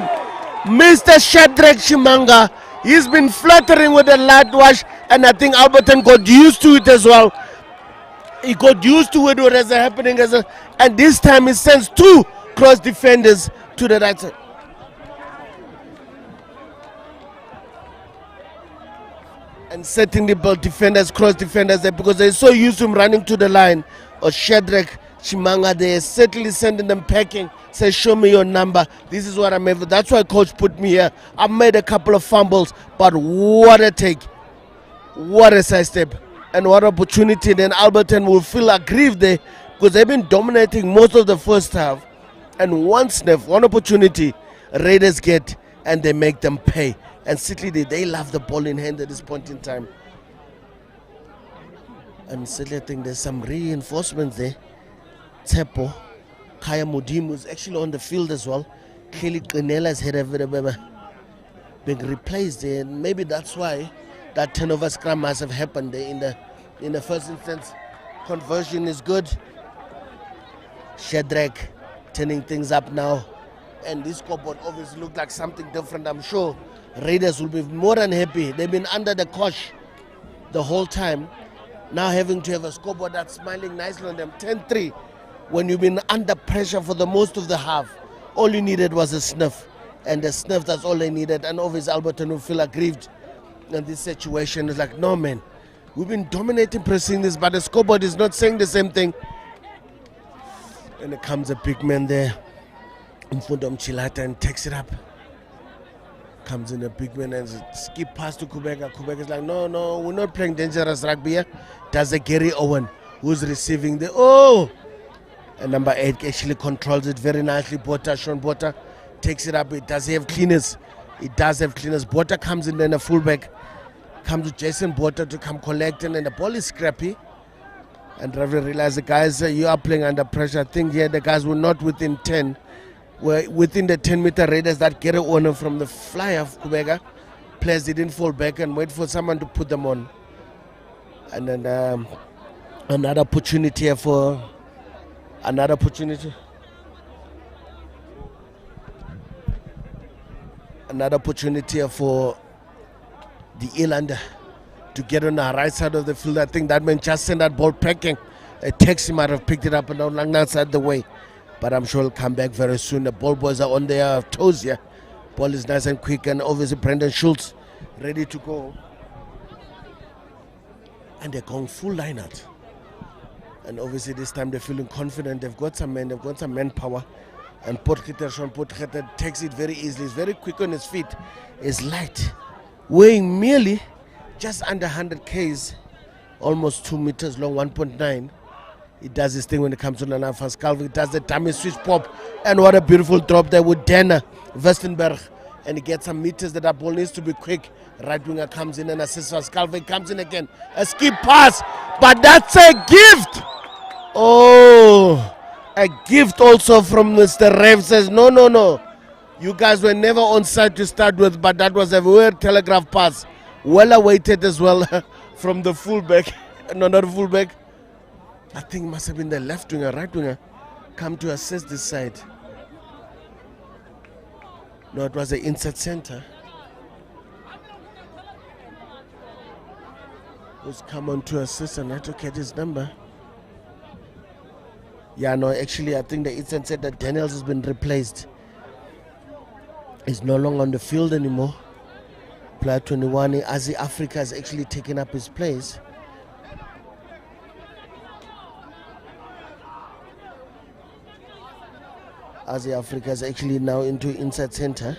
Mr. Shadrach Shimanga. He's been fluttering with the light wash, and I think Alberton got used to it as well. He got used to it, what is happening, and this time he sends two cross defenders to the right side. And setting the ball defenders, cross defenders there because they're so used to him running to the line. Or Shadrach Chimanga, they're certainly sending them packing. Say, show me your number. This is what I'm able. That's why coach put me here. I made a couple of fumbles, but what a take. What a side step. And what opportunity. Then Alberton will feel aggrieved there because they've been dominating most of the first half. And one sniff, one opportunity, Raiders get and they make them pay. And Sidley, they love the ball in hand at this point in time. And Sidley, I think there's some reinforcements there. Tepo, Kaya Mudimu is actually on the field as well. Kelly Qinela's head being replaced there. And maybe that's why that turnover scrum must have happened there in the first instance. Conversion is good. Shadrach turning things up now. And this scoreboard obviously looked like something different. I'm sure Raiders will be more than happy. They've been under the cosh the whole time. Now having to have a scoreboard that's smiling nicely on them. 10-3 when you've been under pressure for the most of the half. All you needed was a sniff. And the sniff, that's all they needed. And obviously Alberton will feel aggrieved in this situation. It's like, no man, we've been dominating pressing this, but the scoreboard is not saying the same thing. And it comes a big man there. Mfundom Chilata and takes it up. Comes in a big man and skip past to Kubeka. Kubeka's like, no, we're not playing dangerous rugby here. Does a Gary Owen who's receiving the and number 8 actually controls it very nicely. Sean Bota takes it up. It does have cleaners. It does have cleaners. Bota comes in, then a fullback comes to Jason Bota to come collect, and then the ball is scrappy. And Ravi realized the guys, you are playing under pressure. I think here the guys were not within 10. Were within the 10-meter radius that Gary Owen from the fly of Kubeka. Players didn't fall back and wait for someone to put them on. And then another opportunity here for another opportunity. Another opportunity here for the Elander to get on the right side of the field. I think that man just sent that ball packing. A taxi might have picked it up and down long outside the way. But I'm sure he'll come back very soon. The ball boys are on their toes here. Ball is nice and quick, and obviously Brendan Schultz ready to go. And they're going full line out. And obviously this time they're feeling confident. They've got some men, they've got some manpower. And Sean Potgieter takes it very easily. He's very quick on his feet. He's light. Weighing merely just under 100 Ks, almost 2 meters long, 1.9. He does his thing when it comes to Nana Fascalvi. He does the dummy switch pop. And what a beautiful drop there with Dana Westenberg. And he gets some meters that ball needs to be quick. Right winger comes in and assists Fascalvi. Comes in again. A skip pass. But that's a gift. Oh, a gift also from Mr. Rev says, no. You guys were never on side to start with, but that was a weird telegraph pass. Well awaited as well from the fullback. No, not fullback. I think it must have been the left winger, right winger, come to assist this side. No, it was the inside center. Who's come on to assist, and I had to get his number. Yeah, no, actually, I think the inside center, Daniels, has been replaced. He's no longer on the field anymore. Player 21, Azi Africa has actually taken up his place. Asia Africa is actually now into inside center.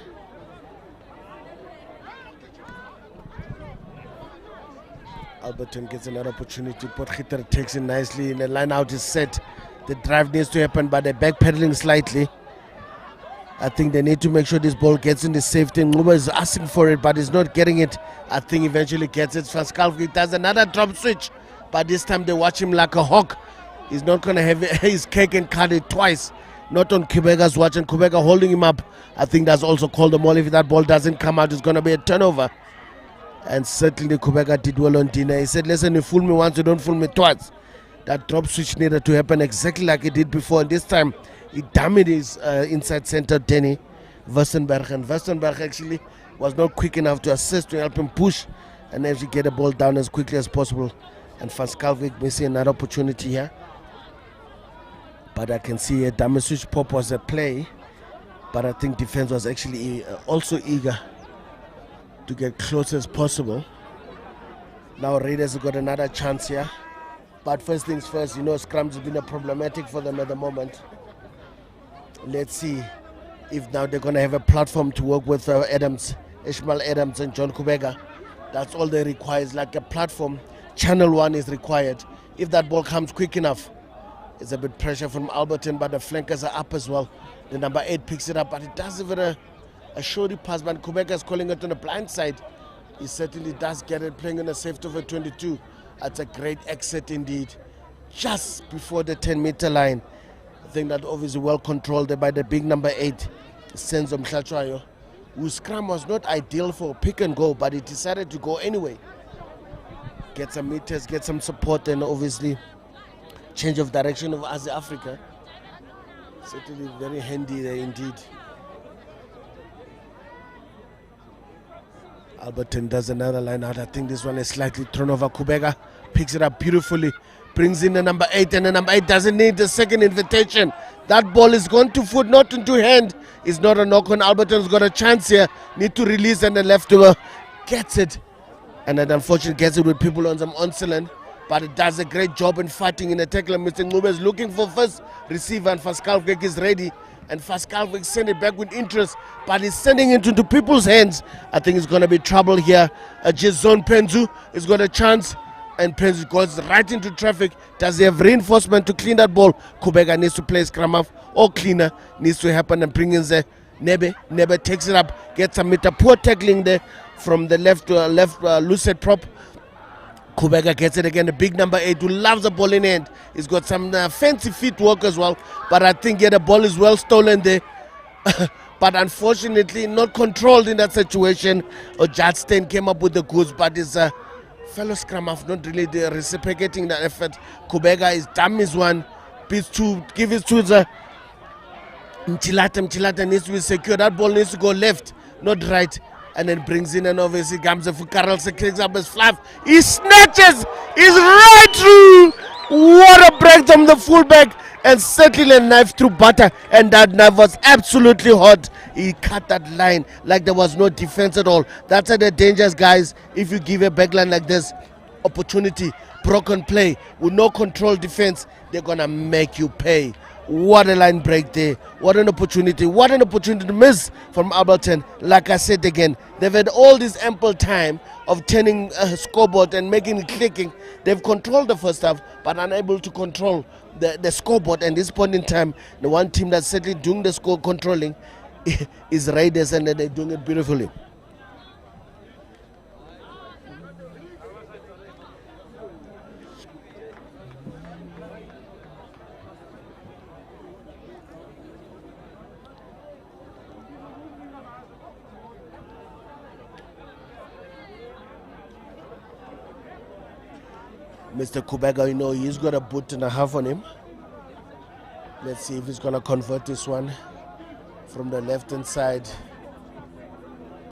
Alberton gets another opportunity. Potgieter takes it nicely. The line out is set. The drive needs to happen, but they're backpedaling slightly. I think they need to make sure this ball gets in the safety. Nguma is asking for it, but he's not getting it. I think eventually gets it. Fascalvi does another drop switch, but this time they watch him like a hawk. He's not going to have his cake and cut it twice. Not on Kubega's watch, and Kubega holding him up. I think that's also called a maul. If that ball doesn't come out, it's going to be a turnover. And certainly Kubega did well on Dina. He said, listen, you fool me once, you don't fool me twice. That drop switch needed to happen exactly like it did before. And this time, he damaged his inside center, Danny Westenberg. And Westenberg actually was not quick enough to assist to help him push and actually get the ball down as quickly as possible. And Faskalvik missing another opportunity here. But I can see a Damasic Pop was a play. But I think defense was actually also eager to get close as possible. Now Raiders have got another chance here. But first things first, scrums have been a problematic for them at the moment. Let's see if now they're going to have a platform to work with Ishmael Adams and John Kubega. That's all they require is like a platform. Channel 1 is required. If that ball comes quick enough, it's a bit pressure from Alberton, but the flankers are up as well. The number 8 picks it up, but it does give it a shorty pass, but Kubega is calling it on the blind side. He certainly does get it, playing in a safety over 22. That's a great exit indeed. Just before the 10-meter line. I think that obviously well controlled by the big number 8, Senzo Mhlatshwayo, whose scrum was not ideal for pick and go, but he decided to go anyway. Get some meters, get some support, and obviously change of direction of Asia Africa. Certainly very handy there indeed. Alberton does another line out. I think this one is slightly thrown over. Kubega picks it up beautifully, brings in the number 8, and the number 8 doesn't need the second invitation. That ball is gone to foot, not into hand. It's not a knock on. Alberton's got a chance here. Need to release, and the leftover gets it. And then unfortunately gets it with people on some onslaught. But it does a great job in fighting in the tackle. Mr. Ngube is looking for first receiver, and Faskalvik is ready. And Faskalvik send it back with interest, but he's sending it into people's hands. I think it's going to be trouble here. Jason Penzu has got a chance, and Penzu goes right into traffic. Does he have reinforcement to clean that ball? Kubega needs to play scrum off, or cleaner needs to happen and bring in the Nebe. Nebe takes it up, gets a meter. Poor tackling there from the left lucid prop. Kubega gets it again, the big number 8 who loves the ball in hand. He's got some fancy feet work as well, but I think the ball is well stolen there. But unfortunately not controlled in that situation. Jadstein came up with the goods, but his fellow scrum half not really reciprocating that effort. Kubega is dumb is one, beats 2, give it to the Mchilata needs to be secure. That ball needs to go left, not right. And then brings in, and obviously Gamze for Karelse kicks up his fluff. He snatches, he's right through. What a break from the fullback, and certainly a knife through butter. And that knife was absolutely hot. He cut that line like there was no defense at all. That's the dangers, guys. If you give a backline like this opportunity, broken play with no control defense, they're gonna make you pay. What a line break there. What an opportunity. What an opportunity to miss from Alberton. Like I said again, they've had all this ample time of turning a scoreboard and making it clicking. They've controlled the first half, but unable to control the scoreboard. And this point in time, the one team that's certainly doing the score controlling is Raiders, and they're doing it beautifully. Mr. Kubega, he's got a boot and a half on him. Let's see if he's going to convert this one from the left-hand side.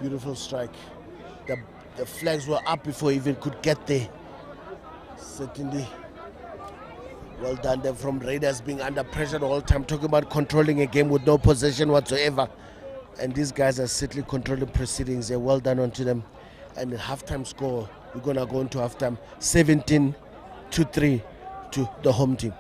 Beautiful strike. The flags were up before he even could get there. Certainly well done there from Raiders, being under pressure the whole time, talking about controlling a game with no possession whatsoever. And these guys are certainly controlling proceedings. They're well done onto them. And the halftime score, we're going to go into halftime 17-3 to the home team.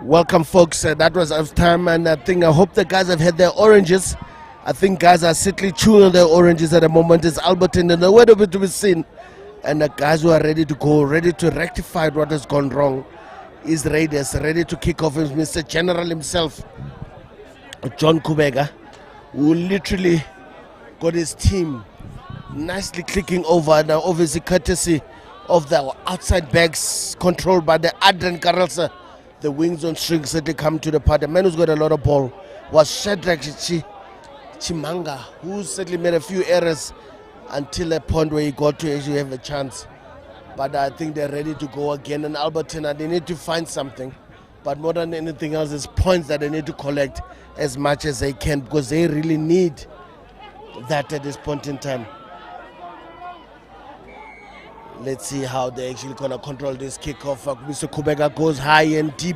Welcome, folks. That was of time, and I hope the guys have had their oranges. I think guys are simply chewing on their oranges at the moment. It's Alberton and nowhere to be seen. And the guys who are ready to go, ready to rectify what has gone wrong, is Raiders, ready to kick off with Mr. General himself, John Kubega, who literally got his team nicely clicking over. Now, obviously, courtesy of the outside backs controlled by the Adrian Karelsa. The wings on strings certainly come to the party. The man who's got a lot of ball was Shadrach Chimanga, who certainly made a few errors until a point where he got to actually have a chance. But I think they're ready to go again. And Alberton, they need to find something. But more than anything else, it's points that they need to collect as much as they can, because they really need that at this point in time. Let's see how they're actually going to control this kickoff. Mr. Kubega goes high and deep,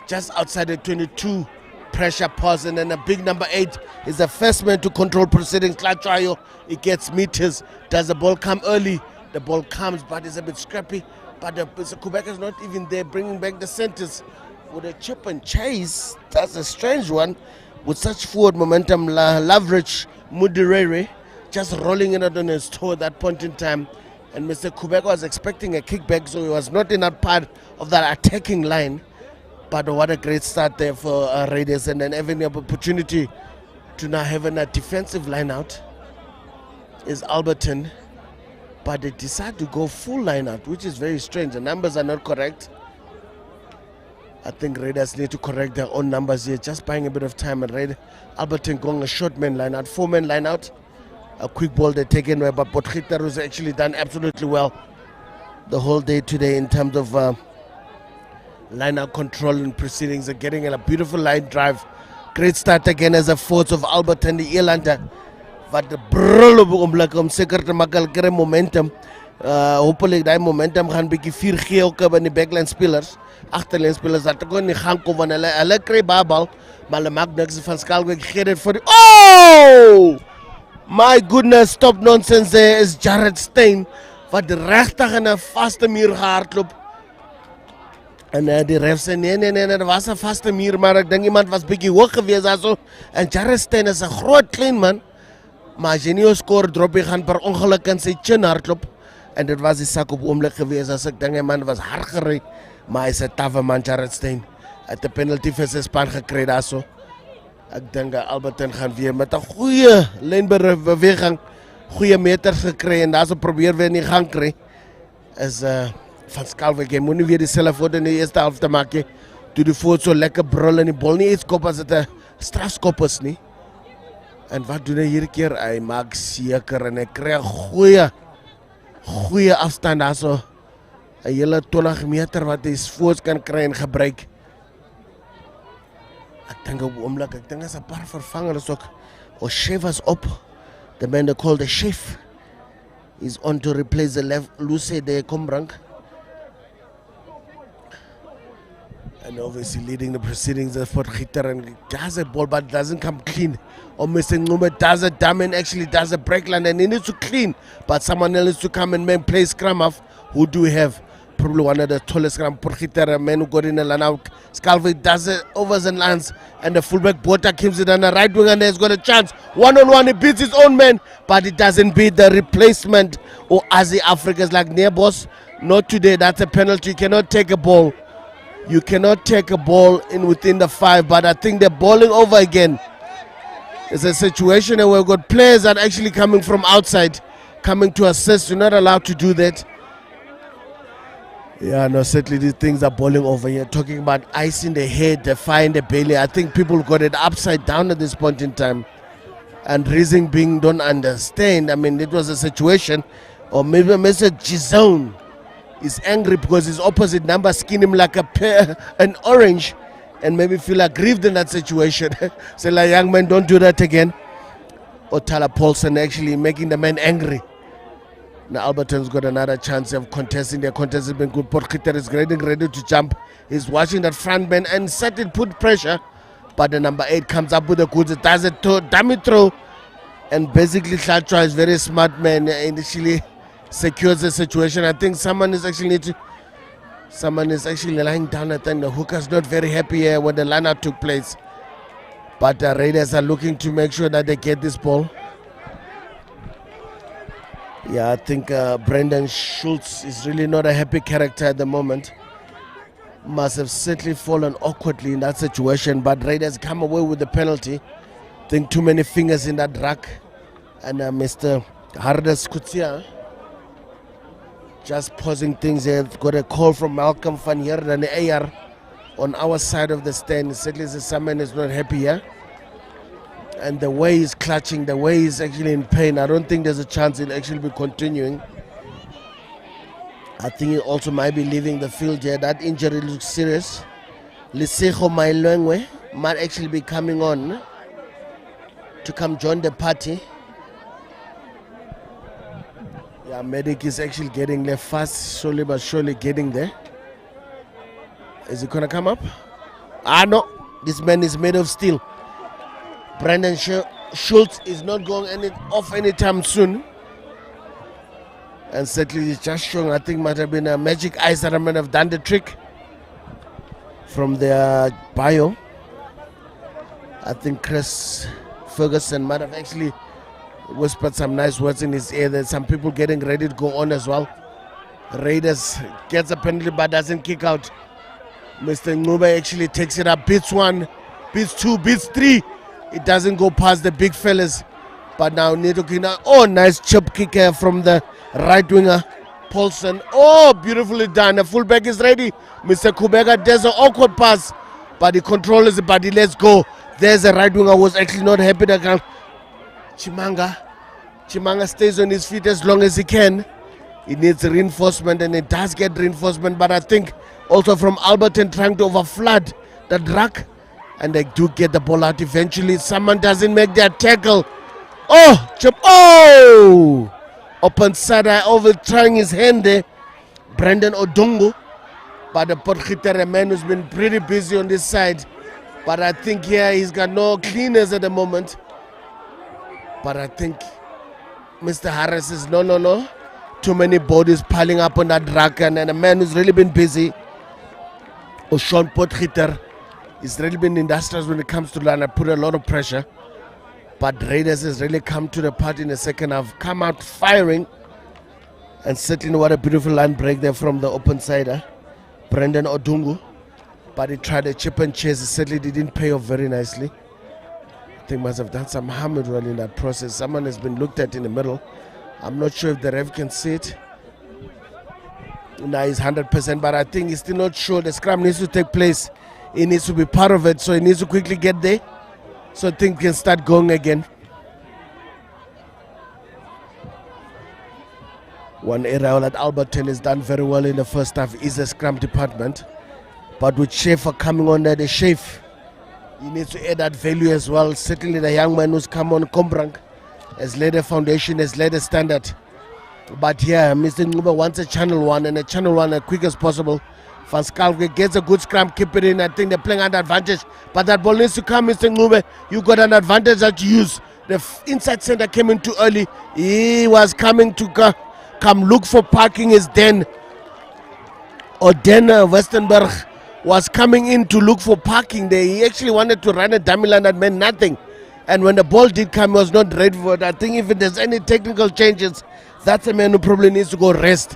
just outside the 22. Pressure pause, and then a big number 8 is the first man to control proceedings. Klatrayo, it gets meters. Does the ball come early? The ball comes, but it's a bit scrappy. But Mr. Kubega is not even there, bringing back the centers with a chip and chase. That's a strange one. With such forward momentum, Lavrich Mudirere just rolling it out on his toe at that point in time. And Mr. Kubega was expecting a kickback, so he was not in that part of that attacking line. But what a great start there for Raiders, and then having the opportunity to now have a defensive line out is Alberton. But they decide to go full line out, which is very strange. The numbers are not correct. I think Raiders need to correct their own numbers here, just buying a bit of time. And Alberton going a short man line out, 4-man line out. A quick ball they taken away, but Potgieter has actually done absolutely well the whole day today in terms of line-out control and proceedings. Are getting a beautiful line drive. Great start again as a force of Alberton, the Irlander. But the momentum. Hopefully that momentum gaan bietjie 4 gee ook by die backline spelers. Agterlyn spelers dat kon nie gaan kom want hulle kry bal, maar hulle maak niks van. Skalkwyk gee dit vir die Oh! My goodness, stop nonsense there is Jared Steyn wat regtig in 'n vaste muur gehardloop. En die ref sê nee, dit was 'n vaste muur, maar ek dink iemand was bietjie hoog gewees daarso. En Jared Steyn is 'n groot klein man. Maar as jy nie 'n score drop, jy gaan per ongeluk in sy chin hardloop. En dit was die sak op oomblik gewees as ek dink 'n man was hard gery, maar hy's 'n taffe man, Jared Steyn. Hy het 'n penalty vir sy span gekry daarso. Ek dink Alberton gaan weer met 'n goeie lynbeweging, goeie meters gekry en daarso probeer weer in die gang kry. Is van Skalkwyk, jy moet nie weer dieselfde fout in die eerste helfte maak nie. Toe die voet so lekker brul en die bal nie iets kop as dit 'n strafskop is nie. En wat doen hy hierdie keer? Hy maak seker en hy kry 'n goeie afstand daarso. 'n hele 20 meter wat hy voets kan kry en gebruik. Ek dink op oomblik, ek dink as 'n paar vervangers ook. O'Sheva's op. The man they call the chef is on to replace the left Luce de Kombrang. And obviously leading the proceedings is Potgieter, and does a ball but doesn't come clean. Or Mr. Ngume does a damn and actually does a break line and he needs to clean. But someone else to come and play scrum off, who do have probably one of the tallest scrum. Potgieter, a man who got in the line out. Skalkwyk does it overs and lands, and the fullback Bota keeps it on the right wing, and he's got a chance. One-on-one, he beats his own man, but it doesn't beat the replacement. Or as the Africans like near boss, not today, that's a penalty. You cannot take a ball. You cannot take a ball in within the 5, but I think they're balling over again. It's a situation where we've got players that are actually coming from outside, coming to assist. You're not allowed to do that. Yeah, no, certainly these things are balling over here. Talking about ice in the head, the fire in the belly. I think people got it upside down at this point in time. And reason being don't understand. I mean, it was a situation, or maybe Mr. Gizone is angry because his opposite number skin him like an orange, and maybe feel aggrieved in that situation. So like, young man, don't do that again. Or Tyler Paulson actually making the man angry. Now Alberton's got another chance of contesting. Their contest has been good. Potgieter is ready to jump. He's watching that front man and certainly put pressure. But the number 8 comes up with the goods. It does a dummy throw. And basically Klatrayo is very smart man. Initially secures the situation. I think someone is actually need to Someone is actually lying down. I think the hooker's not very happy here when the line-out took place. But the Raiders are looking to make sure that they get this ball. Yeah, I think Brendan Schultz is really not a happy character at the moment. Must have certainly fallen awkwardly in that situation, but Raiders come away with the penalty. I think too many fingers in that rack. And Mr. Hardas Kutsia just pausing things here. Got a call from Malcolm van Heerden, the AR on our side of the stand. Certainly someone is not happy here. And the way he's clutching, the way he's actually in pain, I don't think there's a chance he'll actually be continuing. I think he also might be leaving the field here. That injury looks serious. Lisejo Mailengwe might actually be coming on to come join the party. Yeah, medic is actually getting there fast, slowly but surely getting there. Is he gonna come up? No, this man is made of steel. Brendan Schultz is not going off anytime soon. And certainly he's just showing, I think might have been a magic eyes that might have done the trick from their bio. I think Chris Ferguson might have actually whispered some nice words in his ear. There's some people getting ready to go on as well. Raiders gets a penalty but doesn't kick out. Mr. Ngube actually takes it up, beats one, beats two, beats three. It doesn't go past the big fellas. But now Neto Kina, nice chip kick here from the right winger, Paulson. Beautifully done. The fullback is ready. Mr. Kubega does an awkward pass, but he controls it, but he lets go. There's a right winger who was actually not happy that Chimanga stays on his feet as long as he can. He needs reinforcement, and it does get reinforcement, but I think also from Alberton trying to overflood that rack, and they do get the ball out eventually. Someone doesn't make their tackle. Open side eye over trying his hand there, Brendan Odongo. But the Potgieter, man who's been pretty busy on this side. But I think here he's got no cleaners at the moment. But I think Mr. Harris is no. Too many bodies piling up on that rack, and a man who's really been busy. Sean Potgieter has really been industrious when it comes to line. I put a lot of pressure. But Raiders has really come to the party in the second half, come out firing. And certainly what a beautiful line break there from the open side, Brendan Odungu. But he tried a chip and chase, it certainly didn't pay off very nicely. I think must have done some harm as well in that process. Someone has been looked at in the middle. I'm not sure if the ref can see it. Now he's 100%, but I think he's still not sure. The scrum needs to take place. He needs to be part of it, so he needs to quickly get there, so things can start going again. One area that Alberton has done very well in the first half is the scrum department. But with Schaefer coming on there, the chef, he needs to add that value as well. Certainly the young man who's come on, Kombrang, has laid a foundation, has laid a standard. But here, Mr. Ngube wants a channel one, and a channel one as quick as possible. Van Schalke gets a good scrum, keep it in. I think they're playing under advantage. But that ball needs to come, Mr. Ngube. You got an advantage that you use. The inside center came in too early. He was coming to come look for parking his den. Or Den Westenberg was coming in to look for parking there. He actually wanted to run a dummy line that meant nothing. And when the ball did come, he was not ready for it. I think if there's any technical changes, that's a man who probably needs to go rest.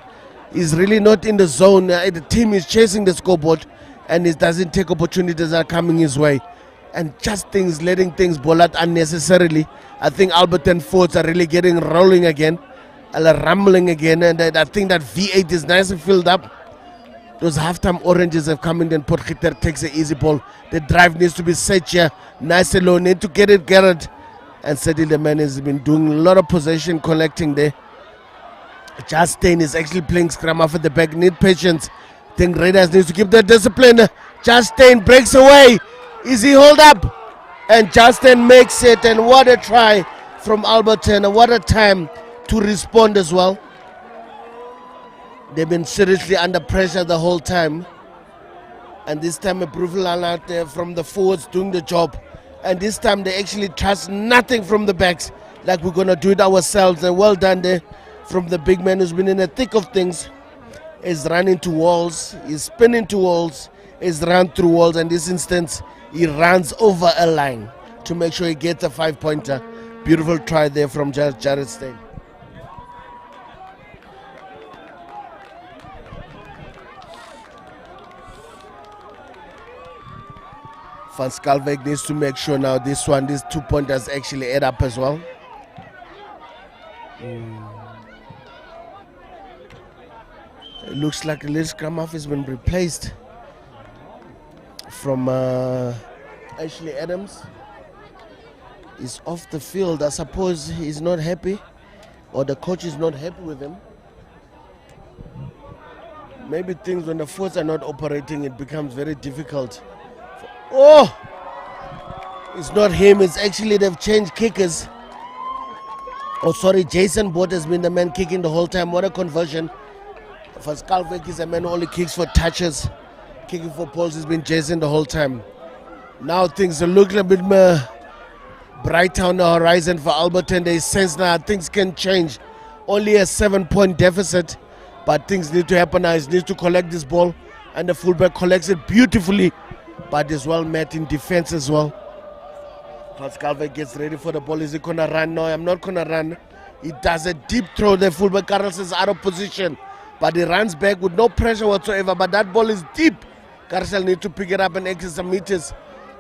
He's really not in the zone. The team is chasing the scoreboard, and he doesn't take opportunities that are coming his way. And just letting things ball out unnecessarily. I think Alberton forwards are really getting rolling again, rumbling again, and I think that V8 is nicely filled up. Those halftime oranges have come in, then Potgieter takes an easy ball. The drive needs to be set here. Nice and low, need to get it, Garrett. And certainly the man has been doing a lot of possession collecting there. Justin is actually playing scrum off at the back. Need patience. I think Raiders needs to keep the discipline. Justin breaks away. Is he hold up? And Justin makes it. And what a try from Alberton. And what a time to respond as well. They've been seriously under pressure the whole time. And this time a brutal line out there from the forwards doing the job. And this time they actually trust nothing from the backs. Like we're going to do it ourselves. And well done there from the big man who's been in the thick of things. is running to walls, he's spinning to walls, he's run through walls, and in this instance, he runs over a line to make sure he gets a 5-pointer. Beautiful try there from Jared Steyn. Van Schalkwyk needs to make sure now these 2-pointers actually add up as well. It looks like a little scrum half has been replaced from Ashley Adams. He's off the field. I suppose he's not happy, or the coach is not happy with him. Maybe things when the forwards are not operating, it becomes very difficult. Oh! It's not him, it's actually they've changed kickers. Oh, sorry, Jason Bott has been the man kicking the whole time. What a conversion. Van Schalkwyk is a man who only kicks for touches. Kicking for poles has been Jason the whole time. Now things are looking a bit more brighter on the horizon for Alberton. They sense now things can change. Only a 7-point deficit, but things need to happen now. He needs to collect this ball, and the fullback collects it beautifully, but is well met in defense as well. Van Schalkwyk gets ready for the ball. Is he gonna run? No, I'm not gonna run. He does a deep throw. The fullback Carlos is out of position, but he runs back with no pressure whatsoever. But that ball is deep. Carcel needs to pick it up and exit some meters.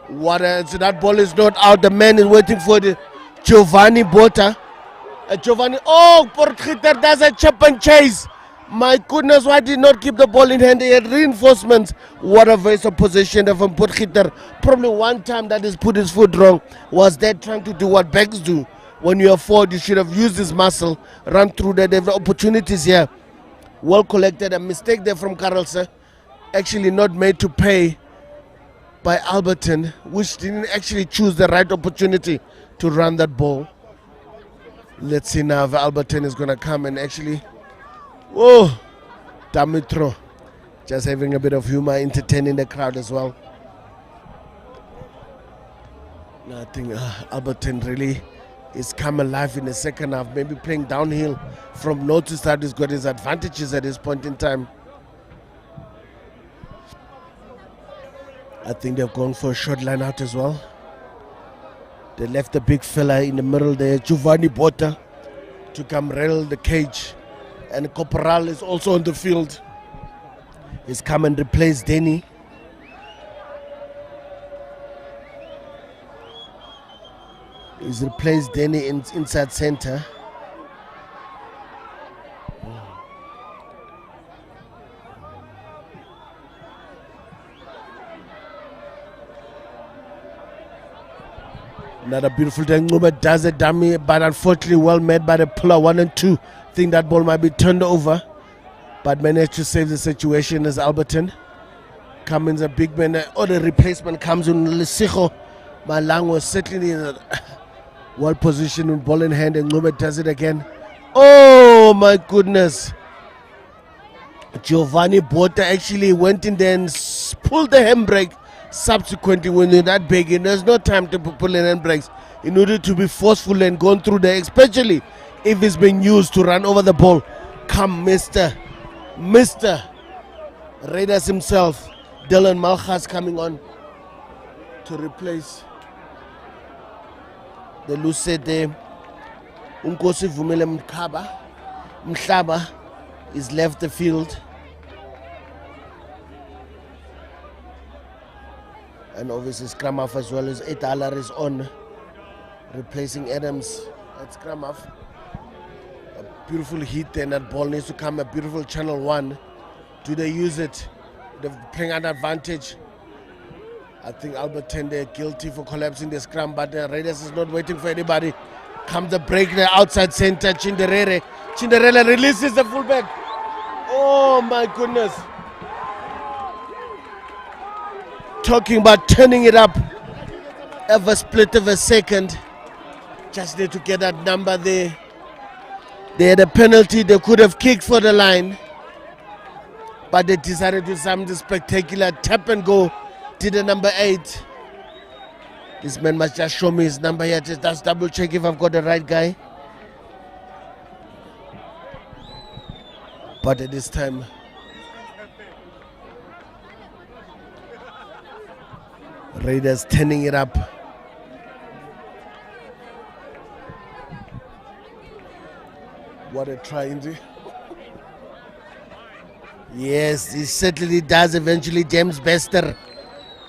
So that ball is not out. The man is waiting for the Giovanni Botta. Giovanni, oh, Potgieter does a chip and chase. My goodness, why did not keep the ball in hand? They had reinforcements. What a waste of possession from Potgieter. Probably one time that he's put his foot wrong was that trying to do what backs do. When you are forward, you should have used his muscle, run through there. They have opportunities here. Well collected. A mistake there from Carlsen. Actually not made to pay by Alberton, which didn't actually choose the right opportunity to run that ball. Let's see now if Alberton is going to come and actually... Oh, Damitro, just having a bit of humor, entertaining the crowd as well. No, I think Alberton really is come alive in the second half, maybe playing downhill from notice that he's got his advantages at this point in time. I think they've gone for a short line out as well. They left the big fella in the middle there, Giovanni Botta, to come rattle the cage. And Corporal is also on the field. He's come and replaced Denny. He's replaced Denny inside center. Another beautiful thing. Nguba does a dummy, but unfortunately well met by the puller 1 and 2. Think that ball might be turned over, but managed to save the situation as Alberton. Cummins, a big man, or the replacement comes in. Lesijo Malang was certainly well positioned with ball in hand, and Nguba does it again. Oh my goodness. Giovanni Botta actually went in there and pulled the handbrake. Subsequently, when you're that big, and there's no time to pull in handbrakes in order to be forceful and going through there, especially if it's being used to run over the ball. Come, Mr. Raiders himself, Dylan Malchas coming on to replace the loose there. Unkosi Vumile Mhlaba is left the field. And obviously scrum half as well as Etalar is on, replacing Adams at scrum half. A beautiful hit, and that ball needs to come, a beautiful channel 1. Do they use it? They're playing an advantage. I think Alberton, they're guilty for collapsing the scrum, but the Raiders is not waiting for anybody. Comes the break there outside center, Cinderella releases the fullback. Oh my goodness. Talking about turning it up every split of a second. Just need to get that number there. They had a penalty, they could have kicked for the line, but they decided to do something spectacular. Tap and go. Did the number 8. This man must just show me his number here. Just double check if I've got the right guy. But at this time, Raiders turning it up. What a try, indeed. Yes, he certainly does eventually. James Bester,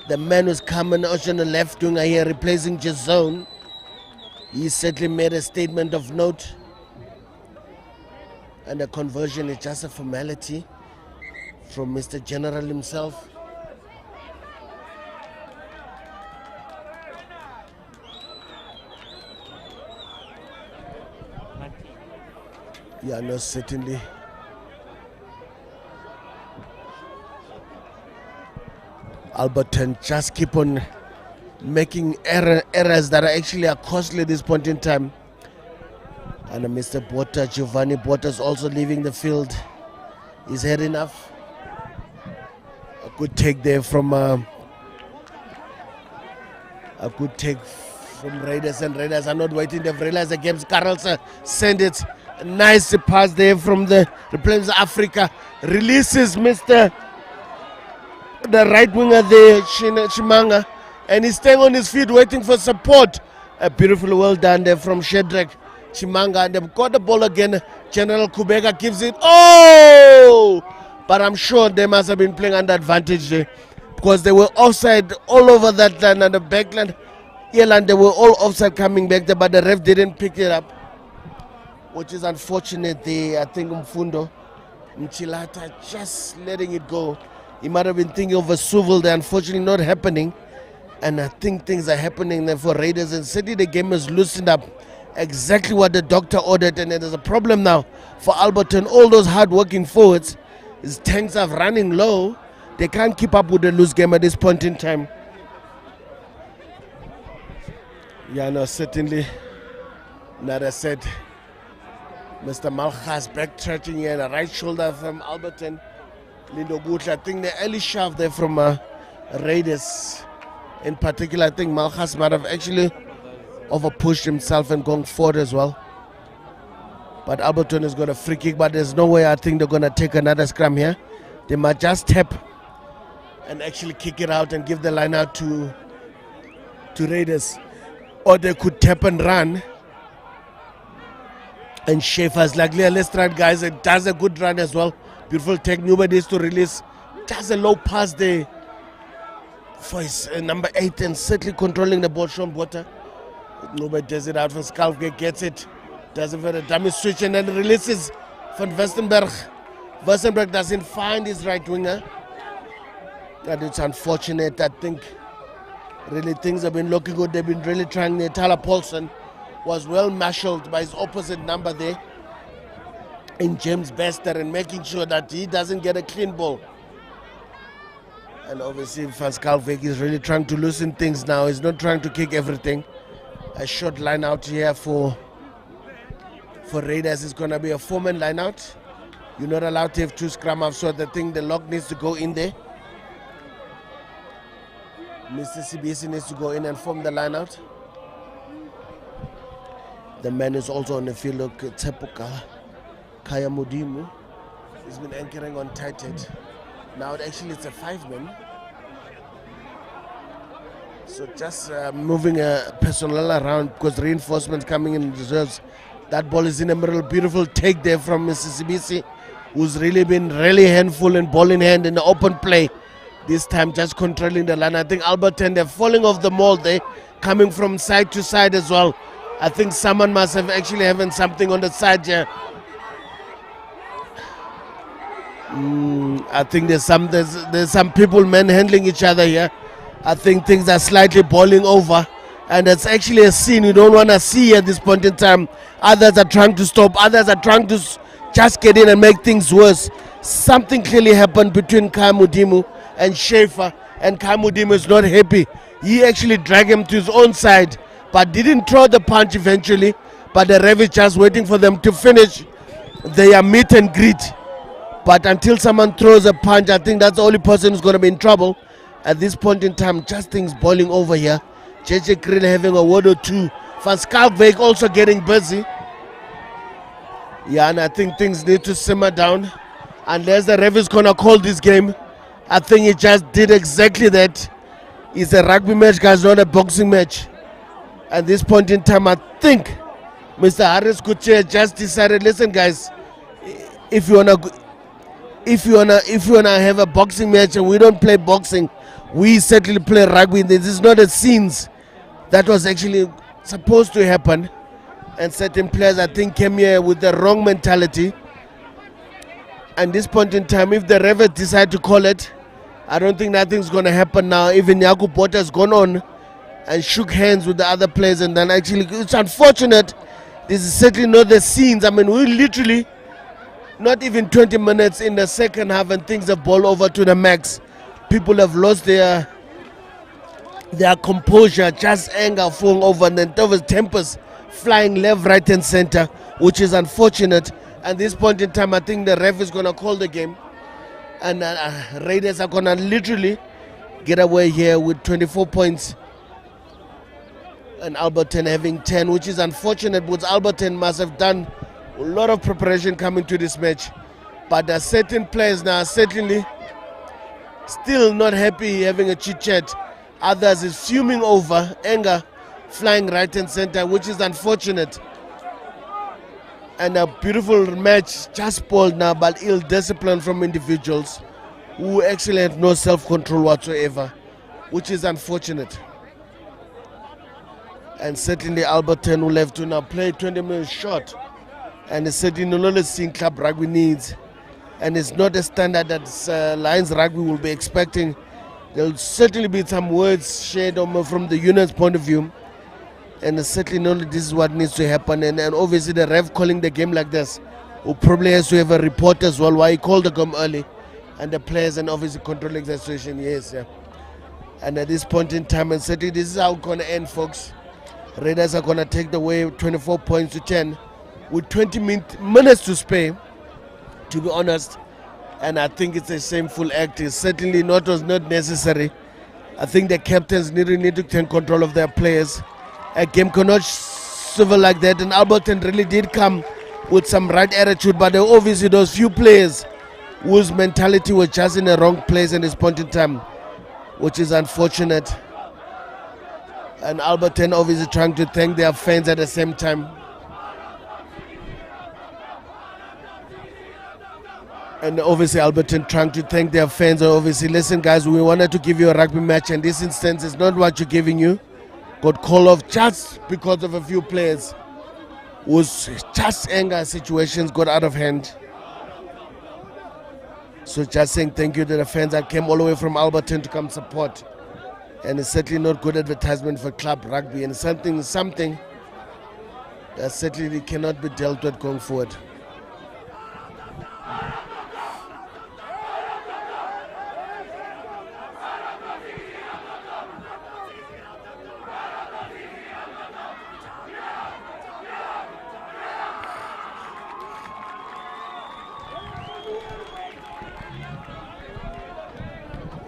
the man who's coming on the left winger here, replacing Jason. He certainly made a statement of note. And the conversion is just a formality from Mr. General himself. Yeah, no, certainly. Alberton just keep on making errors that are actually costly at this point in time. And Mr. Bota, Giovanni Botta's also leaving the field. Is had enough. A good take there from Raiders, and Raiders are not waiting. They've realized the game's Carlson send it. A nice pass there from the replays Africa. Releases the right winger there, Chimanga, and he's staying on his feet waiting for support. A beautiful well done there from Shedrack Chimanga, and they've got the ball again. General Kubeka gives it. Oh! But I'm sure they must have been playing under advantage there because they were offside all over that line and the backline. Ireland, they were all offside coming back there, but the ref didn't pick it up, which is unfortunate there. I think Mfundo Mchilata just letting it go. He might have been thinking of a swivel there, unfortunately not happening. And I think things are happening there for Raiders, and certainly the game is loosened up. Exactly what the doctor ordered, and there's a problem now for Alberton. All those hard-working forwards, his tanks are running low. They can't keep up with the loose game at this point in time. Yeah, no, certainly. Not as said, Mr. Malchas backtracking here, the right shoulder from Alberton. Lindo Gutle, I think the early shove there from Raiders in particular. I think Malchas might have actually overpushed himself and gone forward as well. But Alberton has got a free kick, but there's no way I think they're going to take another scrum here. They might just tap and actually kick it out and give the line out to Raiders. Or they could tap and run. And Schaefer's like, yeah, let's try it, guys. It does a good run as well. Beautiful take. Nobody is to release. Just a low pass there for his number 8, and certainly controlling the ball. Sean Bota. Nobody does it out for Skalfgate. Gets it. Does it for a dummy switch and then releases from Westenberg. Westenberg doesn't find his right winger. And it's unfortunate. I think really things have been looking good. They've been really trying there. Tyler Paulson was well marshaled by his opposite number there in James Bester, and making sure that he doesn't get a clean ball. And obviously Van Skalvik is really trying to loosen things now. He's not trying to kick everything. A short line out here for Raiders is going to be a 4-man line out. You're not allowed to have 2 scrum halves, so the lock needs to go in there. Mr. CBC needs to go in and form the line out. The man is also on the field. Look, Tepuka Kaya Mudimu. He's been anchoring on tight head. Now actually it's a 5-man. So just moving a personnel around because reinforcements coming in reserves. That ball is in the middle. Beautiful take there from Mr. CBC, who's really been handful and ball in hand in the open play. This time just controlling the line. I think Alberton, they're falling off the mold there, coming from side to side as well. I think someone must have actually having something on the side here. I think there's some people manhandling each other here. I think things are slightly boiling over, and it's actually a scene you don't want to see at this point in time. Others are trying to stop, others are trying to just get in and make things worse. Something clearly happened between Kai Mudimu and Schaefer, and Kai Mudimu is not happy. He actually dragged him to his own side, but didn't throw the punch eventually. But the ref is just waiting for them to finish their meet and greet. But until someone throws a punch, I think that's the only person who's going to be in trouble. At this point in time, just things boiling over here. JJ Krill having a word or two. Van Skalkbeek also getting busy. Yeah, and I think things need to simmer down. Unless the ref is going to call this game. I think he just did exactly that. It's a rugby match, guys, not a boxing match. At this point in time, I think Mr. Harris Kuche just decided, listen, guys, if you wanna have a boxing match and we don't play boxing, we certainly play rugby. This is not a scenes that was actually supposed to happen. And certain players, I think, came here with the wrong mentality. And this point in time, if the ref decide to call it, I don't think nothing's going to happen now. Even Yaku Potter has gone on and shook hands with the other players. And then actually, it's unfortunate. This is certainly not the scenes. I mean, we literally, not even 20 minutes in the second half and things have ball over to the max. People have lost their composure, just anger falling over. And then there was tempers flying left, right, and center, which is unfortunate. At this point in time, I think the ref is going to call the game. And Raiders are going to literally get away here with 24 points. And Alberton having 10, which is unfortunate because Alberton must have done a lot of preparation coming to this match. But there are certain players now certainly still not happy having a chit-chat. Others is fuming over, anger flying right and center, which is unfortunate. And a beautiful match just spoiled now by ill discipline from individuals who actually had no self-control whatsoever, which is unfortunate. And certainly Alberton will have to now play 20 minutes short. And it's certainly not a scene club rugby needs. And it's not a standard that Lions rugby will be expecting. There'll certainly be some words shared from the union's point of view. And certainly not this is what needs to happen. And obviously the ref calling the game like this, who probably has to have a report as well why he called the game early. And the players and obviously controlling the situation, yes. Yeah. And at this point in time, and certainly this is how it's going to end, folks. Raiders are going to take the way 24 points to 10 with 20 minutes to spare, to be honest. And I think it's a shameful act. It certainly was not necessary. I think the captains need to take control of their players. A game cannot civil like that, and Alberton really did come with some right attitude, but obviously those few players whose mentality was just in the wrong place in this point in time, which is unfortunate. And Alberton obviously trying to thank their fans at the same time. And obviously Alberton trying to thank their fans. Obviously, listen guys, we wanted to give you a rugby match, and this instance is not what you're giving you. Got called off just because of a few players whose just anger situations got out of hand. So just saying thank you to the fans that came all the way from Alberton to come support. And it's certainly not good advertisement for club rugby, and something that certainly cannot be dealt with going forward.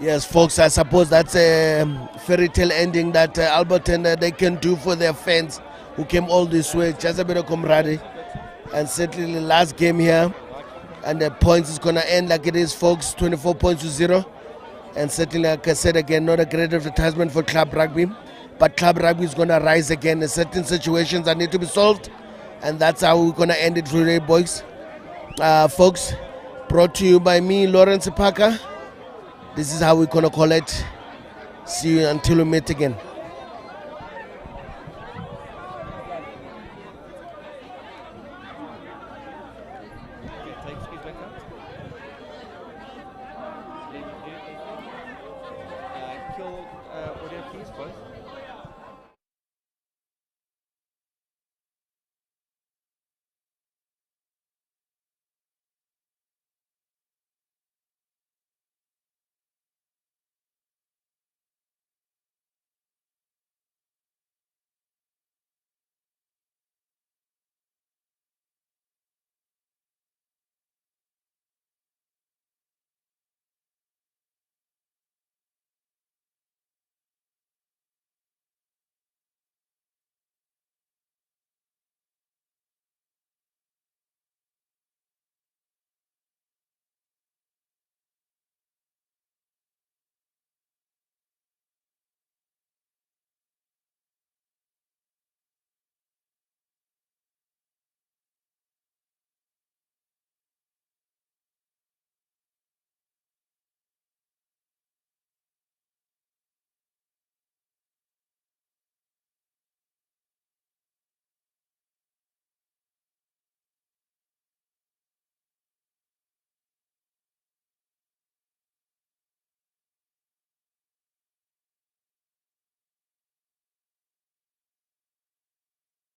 Yes, folks, I suppose that's a fairy tale ending that Alberton they can do for their fans who came all this way. Just a bit of camaraderie. And certainly the last game here. And the points is going to end like it is, folks, 24 points to 0. And certainly, like I said again, not a great advertisement for club rugby. But club rugby is going to rise again in certain situations that need to be solved. And that's how we're going to end it today, boys. Folks, brought to you by me, Lawrence Parker. This is how we're going to call it. See you until we meet again.